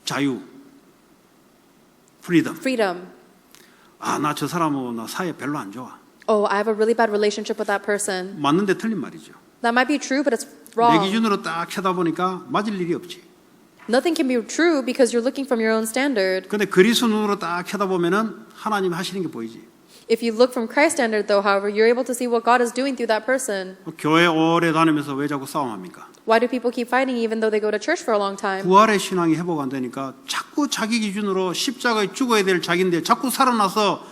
자유, 프리덤. Freedom. 아, 나 저 사람하고 나 사이 별로 안 좋아. Oh, I have a really bad relationship with that person. 맞는데 틀린 말이죠. That might be true, but it's 내 wrong. 기준으로 딱 쳐다보니까 맞을 일이 없지. Nothing can be true because you're looking from your own standard. 근데 그리스도 눈으로 딱 쳐다보면은 하나님 하시는 게 보이지. If you look from Christ's standard, though, however, you're able to see what God is doing through that person. 교회 오래 다니면서 왜 자꾸 싸움합니까? Why do people keep fighting even though they go to church for a long time? 부활의 신앙이 회복 안 되니까 자꾸 자기 기준으로 십자가에 죽어야 될 자기인데 자꾸 살아나서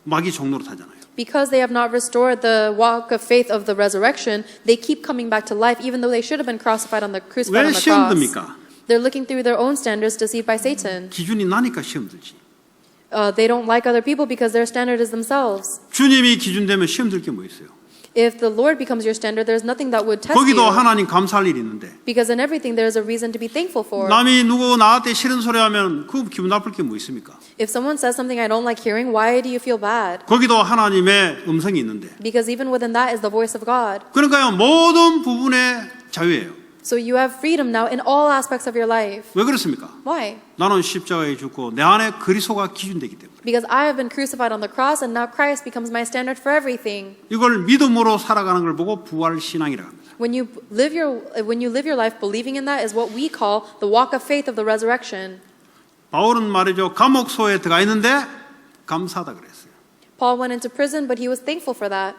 마귀 종로로 타잖아요. Because they have not restored the walk of faith of the resurrection, they keep coming back to life even though they should have been crucified on the 왜 cross. 시험 듭니까? They're looking through their own standards deceived by Satan. 기준이 나니까 시험 들지. They don't like other people because their standard is themselves. 주님이 기준 되면 시험 들 게 뭐 있어요? If the Lord becomes your standard, there's nothing that would test 거기도 you. 하나님 감사할 일이 있는데 Because in everything there is a reason to be thankful for. 남이 누구 나한테 싫은 소리 하면 그 기분 나쁠 게 뭐 있습니까? If someone says something I don't like hearing, why do you feel bad? 거기도 하나님의 음성이 있는데 Because even within that is the voice of God. 그러니까요 모든 부분의 자유예요. So you have freedom now in all aspects of your life. 왜 그렇습니까? Why? 나는 십자가에 죽고 내 안에 그리스도가 기준되기 때문에 Because I have been crucified on the cross and now Christ becomes my standard for everything. 이걸 믿음으로 살아가는 걸 보고 부활 신앙이라고 합니다. When you live your life believing in that is what we call the walk of faith of the resurrection. 바울은 말이죠 감옥소에 들어가 있는데 감사하다 그랬어요. Paul went into prison, but he was thankful for that.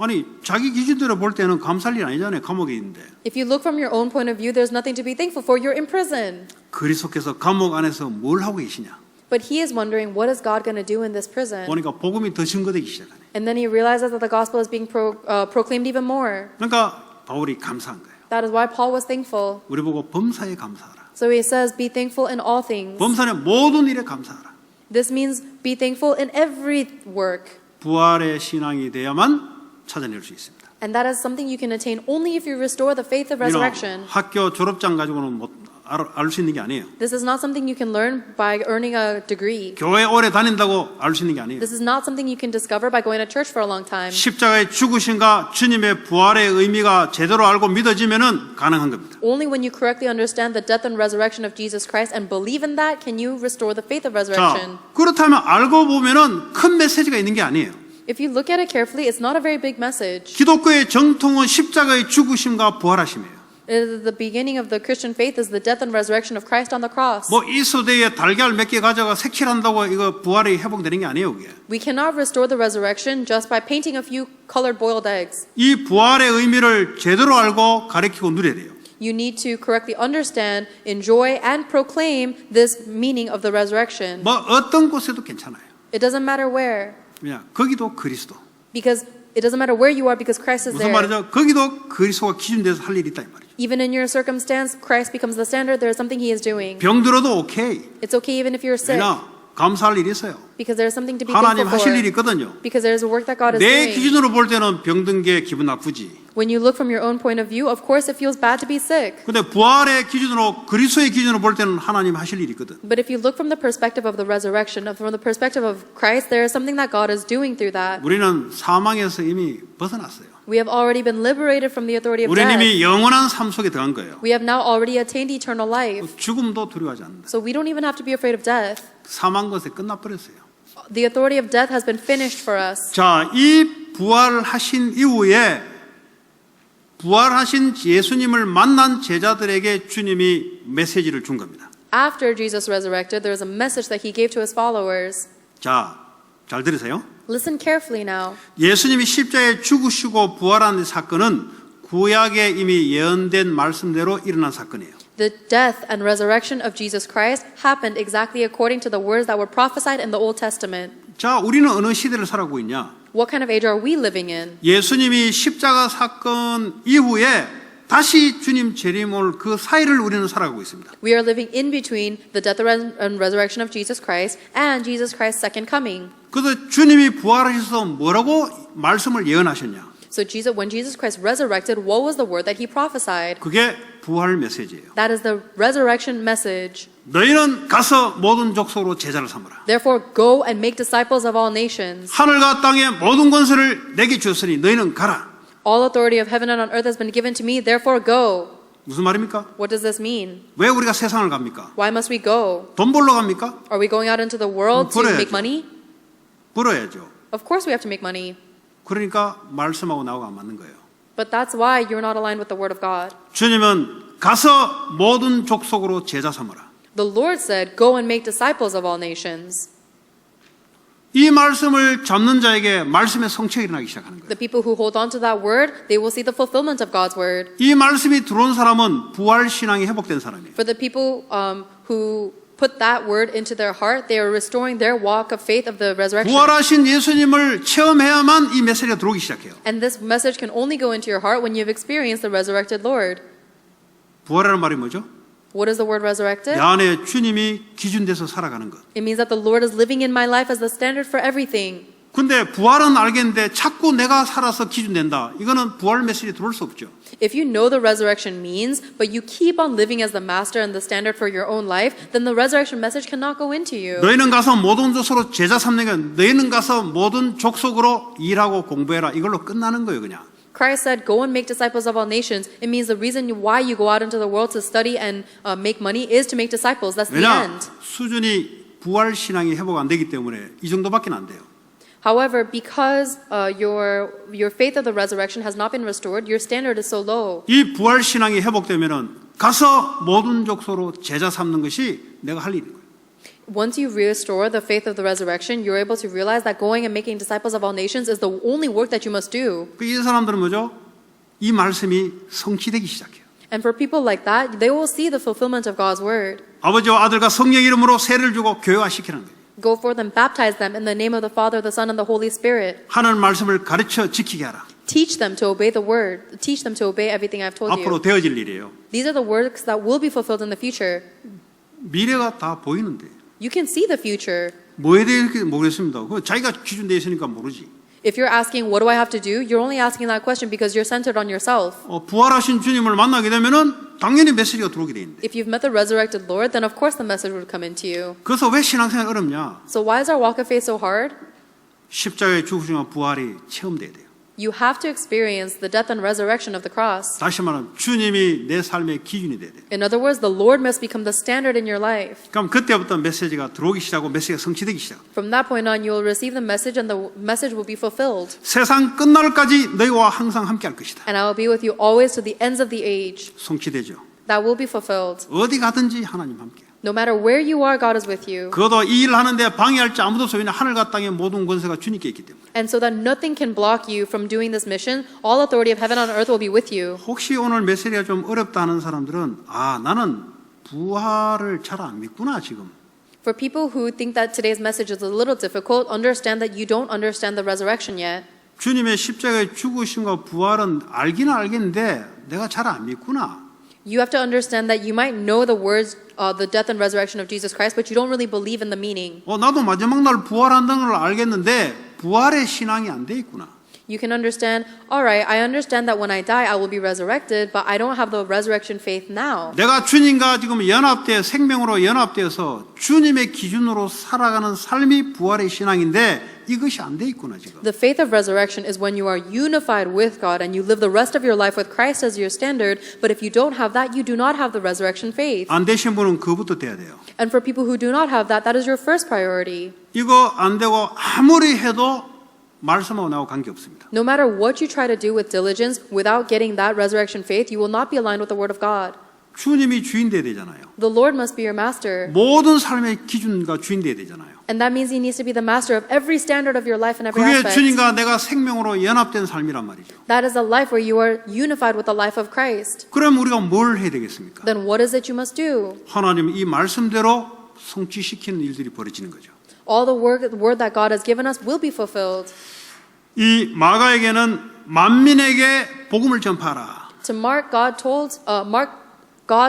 아니 자기 기준대로 볼 때는 감사할 일 아니잖아요. 감옥에 있는데 If you look from your own point of view, there's nothing to be thankful for. You're in prison. 그리스도께서 감옥 안에서 뭘 하고 계시냐 But he is wondering, what is God going to do in this prison? 보니까 복음이 더 증거되기 시작하네. And then he realizes that the gospel is being proclaimed even more. 그러니까 바울이 감사한 거예요. That is why Paul was thankful. 우리 보고 범사에 감사하라. So he says, be thankful in all things. 범사는 모든 일에 감사하라. This means be thankful in every work. 부활의 신앙이 돼야만 찾아낼 수 있습니다. And that is something you can attain only if you restore the faith of resurrection. 학교 졸업장 가지고는 못 알 수 있는 게 아니에요. This is not something you can learn by earning a degree. 교회 오래 다닌다고 알 수 있는 게 아니에요. This is not something you can discover by going to church for a long time. 십자가의 죽으심과 주님의 부활의 의미가 제대로 알고 믿어지면은 가능한 겁니다. Only when you correctly understand the death and resurrection of Jesus Christ and believe in that can you restore the faith of resurrection. 자, 그렇다면 알고 보면은 큰 메시지가 있는 게 아니에요. If you look at it carefully, it's not a very big message. 기독교의 정통은 십자가의 죽으심과 부활하심이에요. The beginning of the Christian faith is the death and resurrection of Christ on the cross. 뭐 이소대에 달걀 몇 개 가져가 색칠한다고 이거 부활이 회복되는 게 아니에요, 그게. We cannot restore the resurrection just by painting a few colored boiled eggs. 이 부활의 의미를 제대로 알고 가르치고 누려야 돼요. You need to correctly understand, enjoy, and proclaim this meaning of the resurrection. 뭐 어떤 곳에도 괜찮아요. It doesn't matter where, 그냥 거기도 그리스도. because it doesn't matter where you are, because Christ is 무슨 there. 말이죠? 거기도 그리스도가 기준돼서 할 일이 있다 이 말이죠. Even in your circumstance, Christ becomes the standard. There is something He is doing. 병들어도 오케이. It's okay even if you're sick, 왜냐? 감사할 일이 있어요. because there is something to be 하나님 thankful 하실 일이 for. 있거든요. Because there is a work that God is 내 doing. 기준으로 볼 때는 병든 게 기분 나쁘지. When you look from your own point of view, of course it feels bad to be sick. 근데 부활의 기준으로 그리스도의 기준으로 볼 때는 하나님 하실 일이 있거든. But if you look from the perspective of the resurrection, from the perspective of Christ, there is something that God is doing through that. 우리는 사망에서 이미 벗어났어요. We have already been liberated from the authority of 우리는 death. 이미 영원한 삶 속에 들어간 거예요. We have now already attained eternal life. 죽음도 두려워하지 않는다. So we don't even have to be afraid of death. 사망 것에 끝나버렸어요. The authority of death has been finished for us. 자, 이 부활하신 이후에 부활하신 예수님을 만난 제자들에게 주님이 메시지를 준 겁니다. After Jesus resurrected, there is a message that He gave to His followers. 자, 잘 들으세요. Listen carefully now. 예수님이 십자가에 죽으시고 부활한 사건은 구약에 이미 예언된 말씀대로 일어난 사건이에요. The death and resurrection of Jesus Christ happened exactly according to the words that were prophesied in the Old Testament. 자, 우리는 어느 시대를 살아가고 있냐? What kind of age are we living in? 예수님이 십자가 사건 이후에 다시 주님 재림 올 그 사이를 우리는 살아가고 있습니다. We are living in between the death and resurrection of Jesus Christ and Jesus Christ's second coming. 그래서 주님이 부활하셔서 뭐라고 말씀을 예언하셨냐? So when Jesus Christ resurrected, what was the word that he prophesied? 그게 부활 메시지예요. That is the resurrection message. 너희는 가서 모든 족속으로 제자를 삼으라. Therefore, go and make disciples of all nations. 하늘과 땅의 모든 권세를 내게 주었으니 너희는 가라. All authority of heaven and on earth has been given to me. Therefore, go. 무슨 말입니까? What does this mean? 왜 우리가 세상을 갑니까? Why must we go? 돈 벌러 갑니까? Are we going out into the world to 벌어야죠. make money? 벌어야죠. Of course we have to make money. 그러니까 말씀하고 나하고 안 맞는 거예요. But that's why you're not aligned with the word of God. 주님은 가서 모든 족속으로 제자 삼으라. The Lord said, go and make disciples of all nations. 이 말씀을 잡는 자에게 말씀의 성취가 일어나기 시작하는 거예요. The people who hold on to that word, they will see the fulfillment of God's word. 이 말씀이 들어온 사람은 부활 신앙이 회복된 사람이에요. For the people who put that word into their heart, they are restoring their walk of faith of the resurrection. 부활하신 예수님을 체험해야만 이 메시지가 들어오기 시작해요. And this message can only go into your heart when you've experienced the resurrected Lord. 부활이라는 말이 뭐죠? What is the word resurrected? 내 안에 주님이 기준돼서 살아가는 것. It means that the Lord is living in my life as the standard for everything. 근데 부활은 알겠는데 자꾸 내가 살아서 기준된다. 이거는 부활 메시지 들어올 수 없죠. If you know the resurrection means, but you keep on living as the master and the standard for your own life, then the resurrection message cannot go into you. 너희는 가서 모든 족속으로 제자 삼는 게 너희는 가서 모든 족속으로 일하고 공부해라. 이걸로 끝나는 거예요, 그냥. Christ said, go and make disciples of all nations. It means the reason why you go out into the world to study and make money is to make disciples. That's the 왜냐? end. 수준이 부활 신앙이 회복 안 되기 때문에 이 정도밖에 안 돼요. However, because your faith of the resurrection has not been restored, your standard is so low. 이 부활 신앙이 회복되면은 가서 모든 족속으로 제자 삼는 것이 내가 할 일인 거예요. Once you restore the faith of the resurrection, you're able to realize that going and making disciples of all nations is the only work that you must do. 이 사람들은 뭐죠? 이 말씀이 성취되기 시작해요. And for people like that, they will see the fulfillment of God's word. 아버지와 아들과 성령 이름으로 세를 주고 교회화시키는 거예요. Go forth and baptize them in the name of the Father, the Son, and the Holy Spirit. 하늘 말씀을 가르쳐 지키게 하라. Teach them to obey the word. Teach them to obey everything I've told 앞으로 you. 되어질 일이에요. These are the works that will be fulfilled in the future. 미래가 다 보이는데 You can see the future. 뭐에 대해 모르겠습니다. 그 자기가 기준되어 있으니까 모르지. If you're asking, what do I have to do? You're only asking that question because you're centered on yourself. 부활하신 주님을 만나게 되면은 당연히 메시지가 들어오게 돼 있는데. If you've met the resurrected Lord, then of course the message would come into you. 그래서 왜 신앙생활 어렵냐? So why is our walk of faith so hard? 십자가의 죽으심과 부활이 체험돼야 돼요. You have to experience the death and resurrection of the cross. 다시 말하면 주님이 내 삶의 기준이 돼야 돼요. In other words, the Lord must become the standard in your life. 그럼 그때부터 메시지가 들어오기 시작하고 메시지가 성취되기 시작. From that point on, you will receive the message and the message will be fulfilled. 세상 끝날까지 너희와 항상 함께할 것이다. And I will be with you always to the ends of the age. 성취되죠. That will be fulfilled. 어디 가든지 하나님 함께. No matter where you are, God is with you. 그것도 이 일 하는데 방해할 자 아무도 없어요. 왜냐 하늘과 땅의 모든 권세가 주님께 있기 때문에. And so that nothing can block you from doing this mission, all authority of heaven and earth will be with you. 혹시 오늘 메시지가 좀 어렵다 하는 사람들은 나는 부활을 잘 안 믿구나 지금. For people who think that today's message is a little difficult, understand that you don't understand the resurrection yet. 주님의 십자가의 죽으심과 부활은 알기는 알겠는데 내가 잘 안 믿구나. You have to understand that you might know the words, the death and resurrection of Jesus Christ, but you don't really believe in the meaning. 나도 마지막 날 부활한다는 걸 알겠는데 부활의 신앙이 안 돼 있구나. You can understand, all right, I understand that when I die, I will be resurrected, but I don't have the resurrection faith now. 내가 주님과 지금 연합되어 생명으로 연합되어서 주님의 기준으로 살아가는 삶이 부활의 신앙인데 이것이 안 돼 있구나 지금. The faith of resurrection is when you are unified with God and you live the rest of your life with Christ as your standard, but if you don't have that, you do not have the resurrection faith. 안 되신 분은 그것부터 돼야 돼요. And for people who do not have that, that is your first priority. 이거 안 되고 아무리 해도 말씀하고 나하고 관계없습니다. No matter what you try to do with diligence, without getting that resurrection faith, you will not be aligned with the Word of God. 주님이 주인 돼야 되잖아요. The Lord must be your master. 모든 삶의 기준과 주인 돼야 되잖아요. And that means He needs to be the master of every standard of your life and every 그게 aspect. 주님과 내가 생명으로 연합된 삶이란 말이죠. That is a life where you are unified with the life of Christ. 그럼 우리가 뭘 해야 되겠습니까? Then what is it you must do? 하나님 이 말씀대로 성취시키는 일들이 벌어지는 거죠. All the word that God has given us will be fulfilled. 이 마가에게는 만민에게 복음을 전파하라. To Mark, God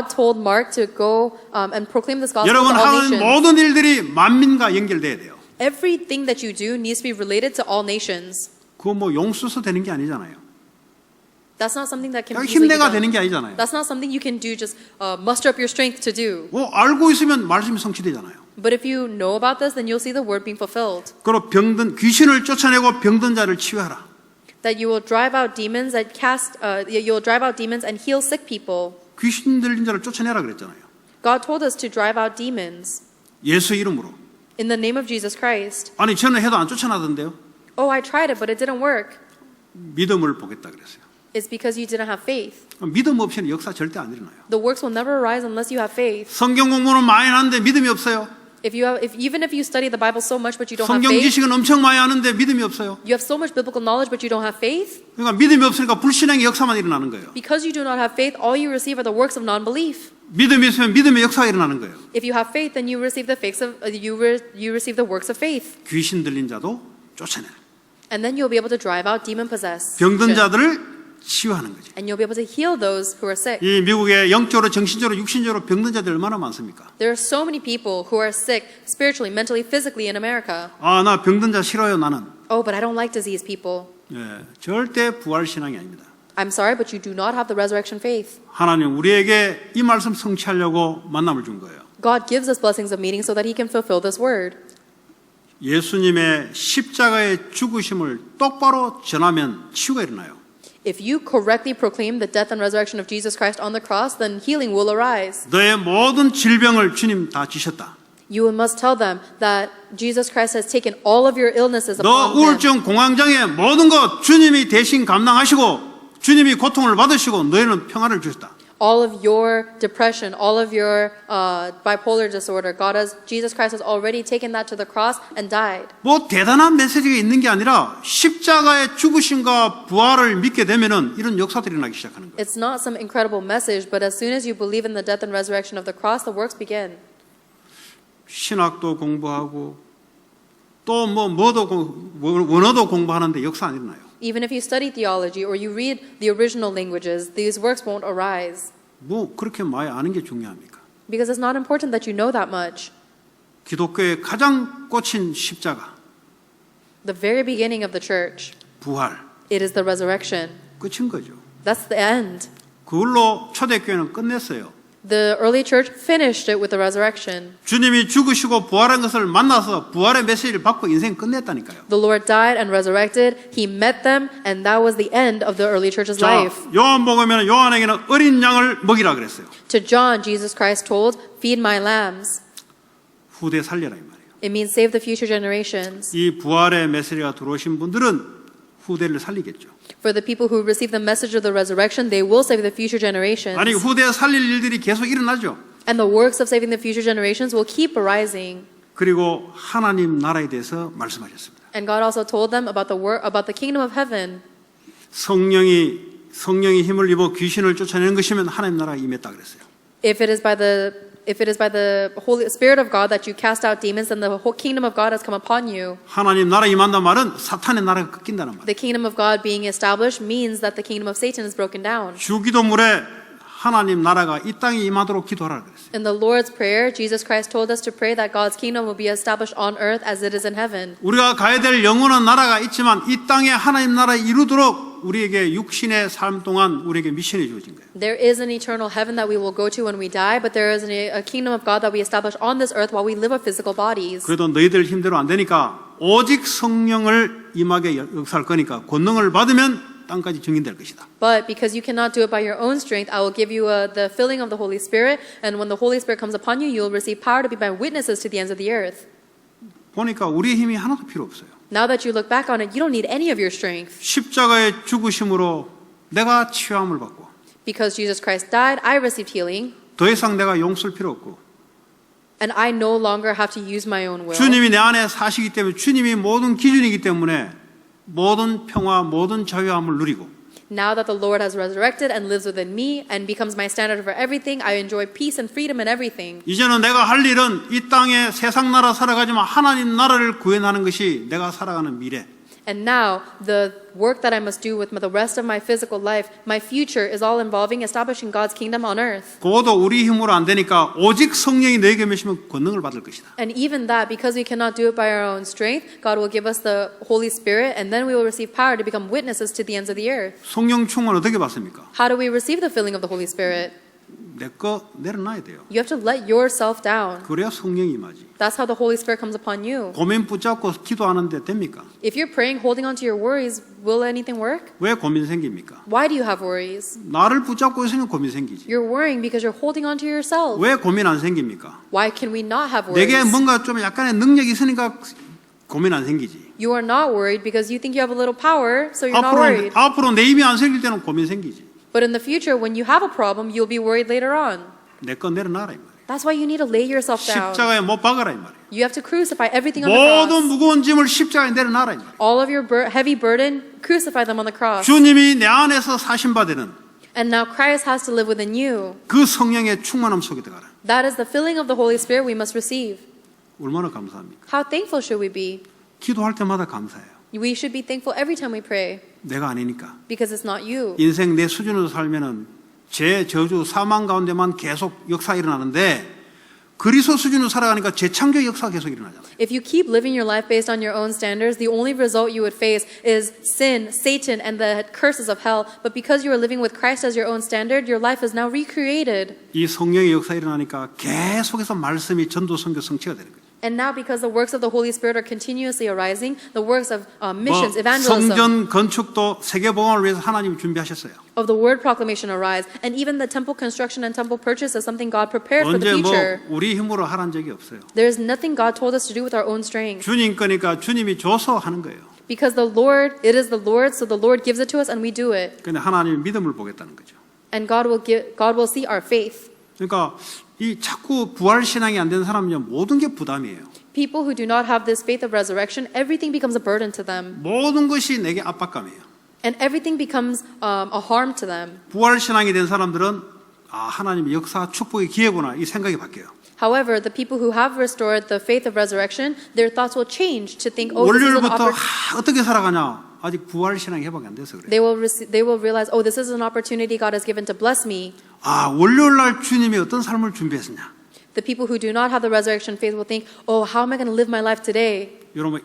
told Mark to go and proclaim this gospel 여러분 to all 하는 nations. 모든 일들이 만민과 연결돼야 돼요. Everything that you do needs to be related to all nations. 그거 뭐 용수서 되는 게 아니잖아요. That's not something that can 그냥 easily be 힘내가 되는 done. 게 아니잖아요. That's not something you can do just muster up your strength to do. 뭐 알고 있으면 말씀이 성취되잖아요. But if you know about this, then you'll see the word being fulfilled. 그리고 병든 귀신을 쫓아내고 병든 자를 치유하라. That you will drive out demons you'll drive out demons and heal sick people. 귀신 들린 자를 쫓아내라 그랬잖아요. God told us to drive out demons 예수 이름으로. in the name of Jesus Christ. 아니 저는 해도 안 쫓아나던데요. Oh, I tried it, but it didn't work. 믿음을 보겠다 그랬어요. It's because you didn't have faith. 믿음 없이는 역사 절대 안 일어나요. The works will never arise unless you have faith. 성경 공부는 많이 하는데 믿음이 없어요. Even if you study the Bible so much but you don't have 성경 faith, 지식은 엄청 많이 하는데 믿음이 없어요. you have so much biblical knowledge but you don't have faith. 그러니까 믿음이 없으니까 불신앙의 역사만 일어나는 거예요. Because you do not have faith, all you receive are the works of non-belief. 믿음이 있으면 믿음의 역사가 일어나는 거예요. If you have faith, then you receive the works of faith, 귀신 들린 자도 쫓아내라. and then you'll be able to drive out demon-possessed, 병든 자들을 치유하는 거죠. and you'll be able to heal those who are sick. 이 미국에 영적으로, 정신적으로, 육신적으로 병든 자들이 얼마나 많습니까? There are so many people who are sick spiritually, mentally, physically in America. 아, 나 병든 자 싫어요, 나는. Oh, but I don't like diseased people. 예, 절대 부활 신앙이 아닙니다. I'm sorry, but you do not have the resurrection faith. 하나님 우리에게 이 말씀 성취하려고 만남을 준 거예요. God gives us blessings of meeting so that He can fulfill this word. 예수님의 십자가의 죽으심을 똑바로 전하면 치유가 일어나요. If you correctly proclaim the death and resurrection of Jesus Christ on the cross, then healing will arise. 너의 모든 질병을 주님 다 지셨다. You must tell them that Jesus Christ has taken all of your illnesses 너 upon Him. 우울증, 공황장애 모든 것 주님이 대신 감당하시고 주님이 고통을 받으시고 너희는 평안을 주셨다. All of your depression, all of your bipolar disorder, Jesus Christ has already taken that to the cross and died. 뭐 대단한 메시지가 있는 게 아니라 십자가의 죽으심과 부활을 믿게 되면은 이런 역사들이 나기 시작하는 거예요. It's not some incredible message, but as soon as you believe in the death and resurrection of the cross, the works begin. 신학도 공부하고 또 원어도 공부하는데 역사 안 일어나요. Even if you study theology or you read the original languages, these works won't arise. 뭐 그렇게 많이 아는 게 중요합니까? Because it's not important that you know that much. 기독교의 가장 꽂힌 십자가, The very beginning of the church, 부활, it is the resurrection. 끝인 거죠. That's the end. 그걸로 초대교회는 끝냈어요. The early church finished it with the resurrection. 주님이 죽으시고 부활한 것을 만나서 부활의 메시지를 받고 인생 끝냈다니까요. The Lord died and resurrected. He met them, and that was the end of the early church's 자, life. 요한복음에는 요한에게는 어린 양을 먹이라 그랬어요. To John, Jesus Christ told, "Feed my lambs." 후대 살려라 이 말이에요. It means save the future generations. 이 부활의 메시지가 들어오신 분들은 후대를 살리겠죠. For the people who receive the message of the resurrection, they will save the future generations. 아니 후대 살릴 일들이 계속 일어나죠. And the works of saving the future generations will keep arising. 그리고 하나님 나라에 대해서 말씀하셨습니다. And God also told them about the kingdom of heaven. 성령이 힘을 입어 귀신을 쫓아내는 것이면 하나님 나라가 임했다 그랬어요. If it is by the Holy Spirit of God that you cast out demons, then the whole kingdom of God has come upon you. 하나님 나라 임한다는 말은 사탄의 나라가 꺾인다는 말이에요. The kingdom of God being established means that the kingdom of Satan is broken down. 주기도문에 하나님 나라가 이 땅에 임하도록 기도하라 그랬어요. In the Lord's Prayer, Jesus Christ told us to pray that God's kingdom will be established on earth as it is in heaven. 우리가 가야 될 영원한 나라가 있지만 이 땅에 하나님 나라 이루도록 우리에게 육신의 삶 동안 우리에게 미션이 주어진 거예요. There is an eternal heaven that we will go to when we die, but there is a kingdom of God that we establish on this earth while we live our physical bodies. 그래도 너희들 힘대로 안 되니까 오직 성령을 임하게 역사할 거니까 권능을 받으면 땅까지 증인될 것이다. But because you cannot do it by your own strength, I will give you the filling of the Holy Spirit, and when the Holy Spirit comes upon you, you will receive power to be my witnesses to the ends of the earth. 보니까 우리의 힘이 하나도 필요 없어요. Now that you look back on it, you don't need any of your strength. 십자가의 죽으심으로 내가 치유함을 받고 Because Jesus Christ died, I received healing, 더 이상 내가 용서할 필요 없고 and I no longer have to use my own will. 주님이 내 안에 사시기 때문에 주님이 모든 기준이기 때문에 모든 평화, 모든 자유함을 누리고 Now that the Lord has resurrected and lives within me and becomes my standard for everything, I enjoy peace and freedom in everything. 이제는 내가 할 일은 이 땅에 세상 나라 살아가지만 하나님 나라를 구현하는 것이 내가 살아가는 미래. And now the work that I must do with the rest of my physical life, my future is all involving establishing God's kingdom on earth. 그것도 우리 힘으로 안 되니까 오직 성령이 너에게 계시면 권능을 받을 것이다. And even that, because we cannot do it by our own strength, God will give us the Holy Spirit, and then we will receive power to become witnesses to the ends of the earth. 성령 충만 어떻게 받습니까? How do we receive the filling of the Holy Spirit? 내 거 내려놔야 돼요. You have to let yourself down. 그래야 성령이 임하지. That's how the Holy Spirit comes upon you. 고민 붙잡고 기도하는데 됩니까? If you're praying, holding on to your worries, will anything work? 왜 고민 생깁니까? Why do you have worries? 나를 붙잡고 있으면 고민 생기지. You're worrying because you're holding on to yourself. 왜 고민 안 생깁니까? Why can we not have 내게 worries? 뭔가 좀 약간의 능력이 있으니까 고민 안 생기지. You are not worried because you think you have a little power, so you're not worried. 앞으로 내 힘이 안 생길 때는 고민 생기지. But in the future, when you have a problem, you'll be worried later on. 내 거 내려놔라 이 말이야. That's why you need to lay yourself down. 십자가에 못 박아라 이 말이야. You have to crucify everything on the 모든 cross. 무거운 짐을 십자가에 내려놔라 이 말이야. All of your heavy burden, crucify them on the cross. 주님이 내 안에서 사신 바 되는 And now Christ has to live within you. 그 성령의 충만함 속에 들어가라. That is the filling of the Holy Spirit we must receive. 얼마나 감사합니까? How thankful should we be? 기도할 때마다 감사해요. We should be thankful every time we pray 내가 아니니까. because it's not you. 인생 내 수준으로 살면은 죄, 저주, 사망 가운데만 계속 역사 일어나는데 그리스도 수준으로 살아가니까 재창조 역사가 계속 일어나잖아요. If you keep living your life based on your own standards, the only result you would face is sin, Satan, and the curses of hell. But because you are living with Christ as your own standard, your life is now recreated. 이 성령의 역사 일어나니까 계속해서 말씀이 전도, 선교, 성취가 되는 거예요. And now because the works of the Holy Spirit are continuously arising, the works of missions, 뭐 evangelism, 성전 건축도 세계복음을 위해서 하나님이 준비하셨어요. of the word proclamation arise. And even the temple construction and temple purchase is something God prepared for the 언제 뭐 future. 우리 힘으로 하라는 적이 없어요. There is nothing God told us to do with our own strength. 주님 거니까 주님이 줘서 하는 거예요. Because the Lord, it is the Lord, so the Lord gives it to us and we do it. 근데 하나님이 믿음을 보겠다는 거죠. And God will see our faith. 그러니까 이 자꾸 부활 신앙이 안 되는 사람은요 모든 게 부담이에요. People who do not have this faith of resurrection, everything becomes a burden to them. 모든 것이 내게 압박감이에요. And everything becomes a harm to them. 부활 신앙이 된 사람들은 아 하나님의 역사 축복의 기회구나 이 생각이 바뀌어요. However, the people who have restored the faith of resurrection, their thoughts will change to think, oh, this is an 월요일부터 opportunity. 어떻게 살아가냐 아직 부활 신앙이 회복이 안 돼서 그래요. They will realize, oh, this is an opportunity God has given to bless me. 아 월요일 날 주님이 어떤 삶을 준비했느냐. The people who do not have the resurrection faith will think, oh, how am I going to live my life today? 여러분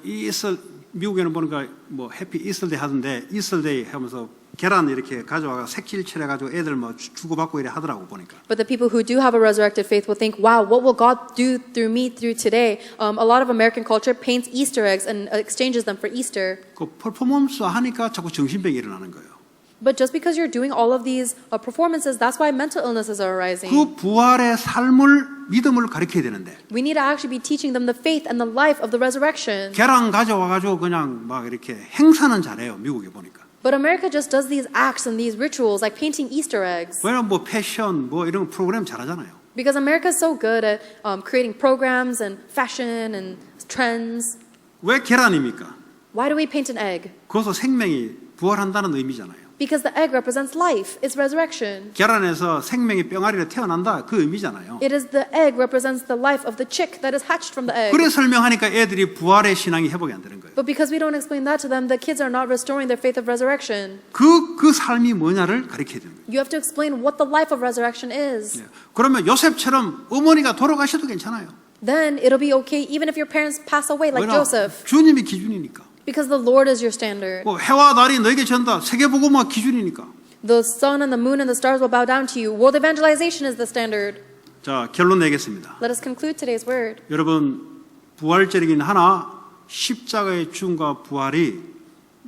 미국에는 보니까 뭐 해피 이슬데이 하던데 이슬데이 하면서 계란 이렇게 가져와가 새끼를 칠해가지고 애들 뭐 주고받고 이래 하더라고 보니까. But the people who do have a resurrected faith will think, wow, what will God do through me through today? A lot of American culture paints Easter eggs and exchanges them for Easter. 그 퍼포먼스 하니까 자꾸 정신병이 일어나는 거예요. But just because you're doing all of these performances, that's why mental illnesses are arising. 그 부활의 삶을 믿음을 가르쳐야 되는데 We need to actually be teaching them the faith and the life of the resurrection. 계란 가져와가지고 그냥 막 이렇게 행사는 잘해요 미국에 보니까. But America just does these acts and these rituals like painting Easter eggs. 왜냐면 뭐 패션 뭐 이런 프로그램 잘하잖아요. Because America is so good at creating programs and fashion and trends. 왜 계란입니까? Why do we paint an egg? 그것도 생명이 부활한다는 의미잖아요. Because the egg represents life. It's resurrection. 계란에서 생명이 뿅아리로 태어난다 그 의미잖아요. It is the egg represents the life of the chick that is hatched from the egg. 그래 설명하니까 애들이 부활의 신앙이 회복이 안 되는 거예요. But because we don't explain that to them, the kids are not restoring their faith of resurrection. 그 삶이 뭐냐를 가르쳐야 되는 거예요. You have to explain what the life of resurrection is. 그러면 요셉처럼 어머니가 돌아가셔도 괜찮아요. Then it'll be okay even if your parents pass away like 왜냐? Joseph. 주님이 기준이니까. Because the Lord is your standard. 뭐 해와 달이 너에게 전다. 세계복음화 기준이니까. The sun and the moon and the stars will bow down to you. World evangelization is the standard. 자 결론 내겠습니다. Let us conclude today's word. 여러분 부활절이긴 하나 십자가의 죽음과 부활이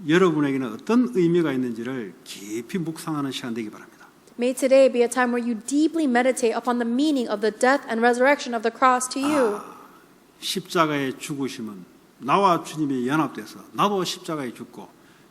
여러분에게는 어떤 의미가 있는지를 깊이 묵상하는 시간 되기 바랍니다. May today be a time where you deeply meditate upon the meaning of the death and resurrection of the cross to you. 십자가의 죽으심은 나와 주님이 연합돼서 나도 십자가에 죽고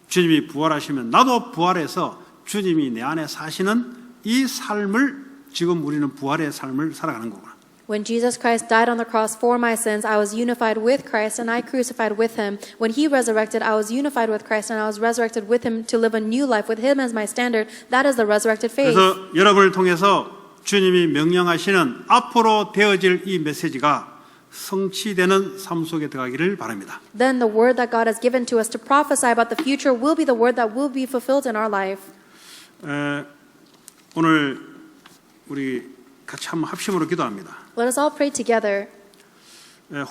주님이 부활하시면 나도 부활해서 주님이 내 안에 사시는 이 삶을 지금 우리는 부활의 삶을 살아가는 거구나. When Jesus Christ died on the cross for my sins, I was unified with Christ and I crucified with him. When he resurrected, I was unified with Christ and I was resurrected with him to live a new life with him as my standard. That is the resurrected faith. 그래서 여러분을 통해서 주님이 명령하시는 앞으로 되어질 이 메시지가 성취되는 삶 속에 들어가기를 바랍니다. Then the word that God has given to us to prophesy about the future will be the word that will be fulfilled in our life. 오늘 우리 같이 한번 합심으로 기도합니다. Let us all pray together.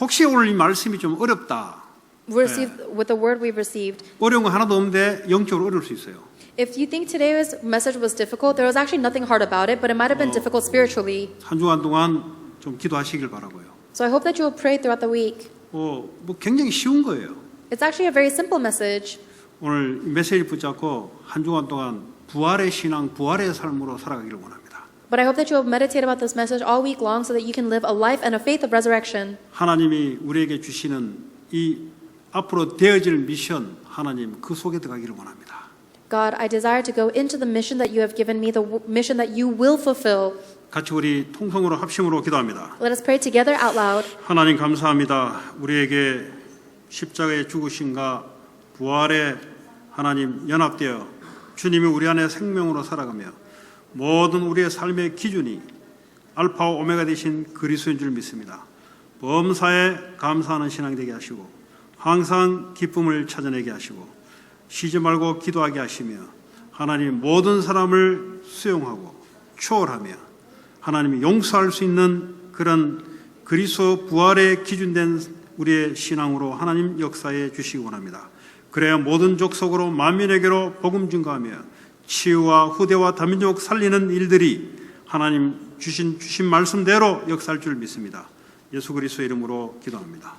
혹시 오늘 이 말씀이 좀 어렵다. With the word we've received. 어려운 거 하나도 없는데 영적으로 어려울 수 있어요. If you think today's message was difficult, there was actually nothing hard about it, but it might have been difficult spiritually. 한 주간 동안 좀 기도하시길 바라고요. So I hope that you will pray throughout the week. 뭐 굉장히 쉬운 거예요. It's actually a very simple message. 오늘 메시지 붙잡고 한 주간 동안 부활의 신앙, 부활의 삶으로 살아가기를 원합니다. But I hope that you will meditate about this message all week long so that you can live a life and a faith of resurrection. 하나님이 우리에게 주시는 이 앞으로 되어질 미션, 하나님 그 속에 들어가기를 원합니다. God, I desire to go into the mission that you have given me, the mission that you will fulfill. 같이 우리 통성으로 합심으로 기도합니다. Let us pray together out loud. 하나님 감사합니다. 우리에게 십자가의 죽으심과 부활의 하나님 연합되어 주님이 우리 안에 생명으로 살아가며 모든 우리의 삶의 기준이 알파와 오메가 되신 그리스도인 줄 믿습니다. 범사에 감사하는 신앙이 되게 하시고 항상 기쁨을 찾아내게 하시고 쉬지 말고 기도하게 하시며 하나님 모든 사람을 수용하고 초월하며 하나님이 용서할 수 있는 그런 그리스도 부활에 기준된 우리의 신앙으로 하나님 역사해 주시기 원합니다. 그래야 모든 족속으로 만민에게로 복음 증거하며 치유와 후대와 다민족 살리는 일들이 하나님 주신 말씀대로 역사할 줄 믿습니다. 예수 그리스도 이름으로 기도합니다.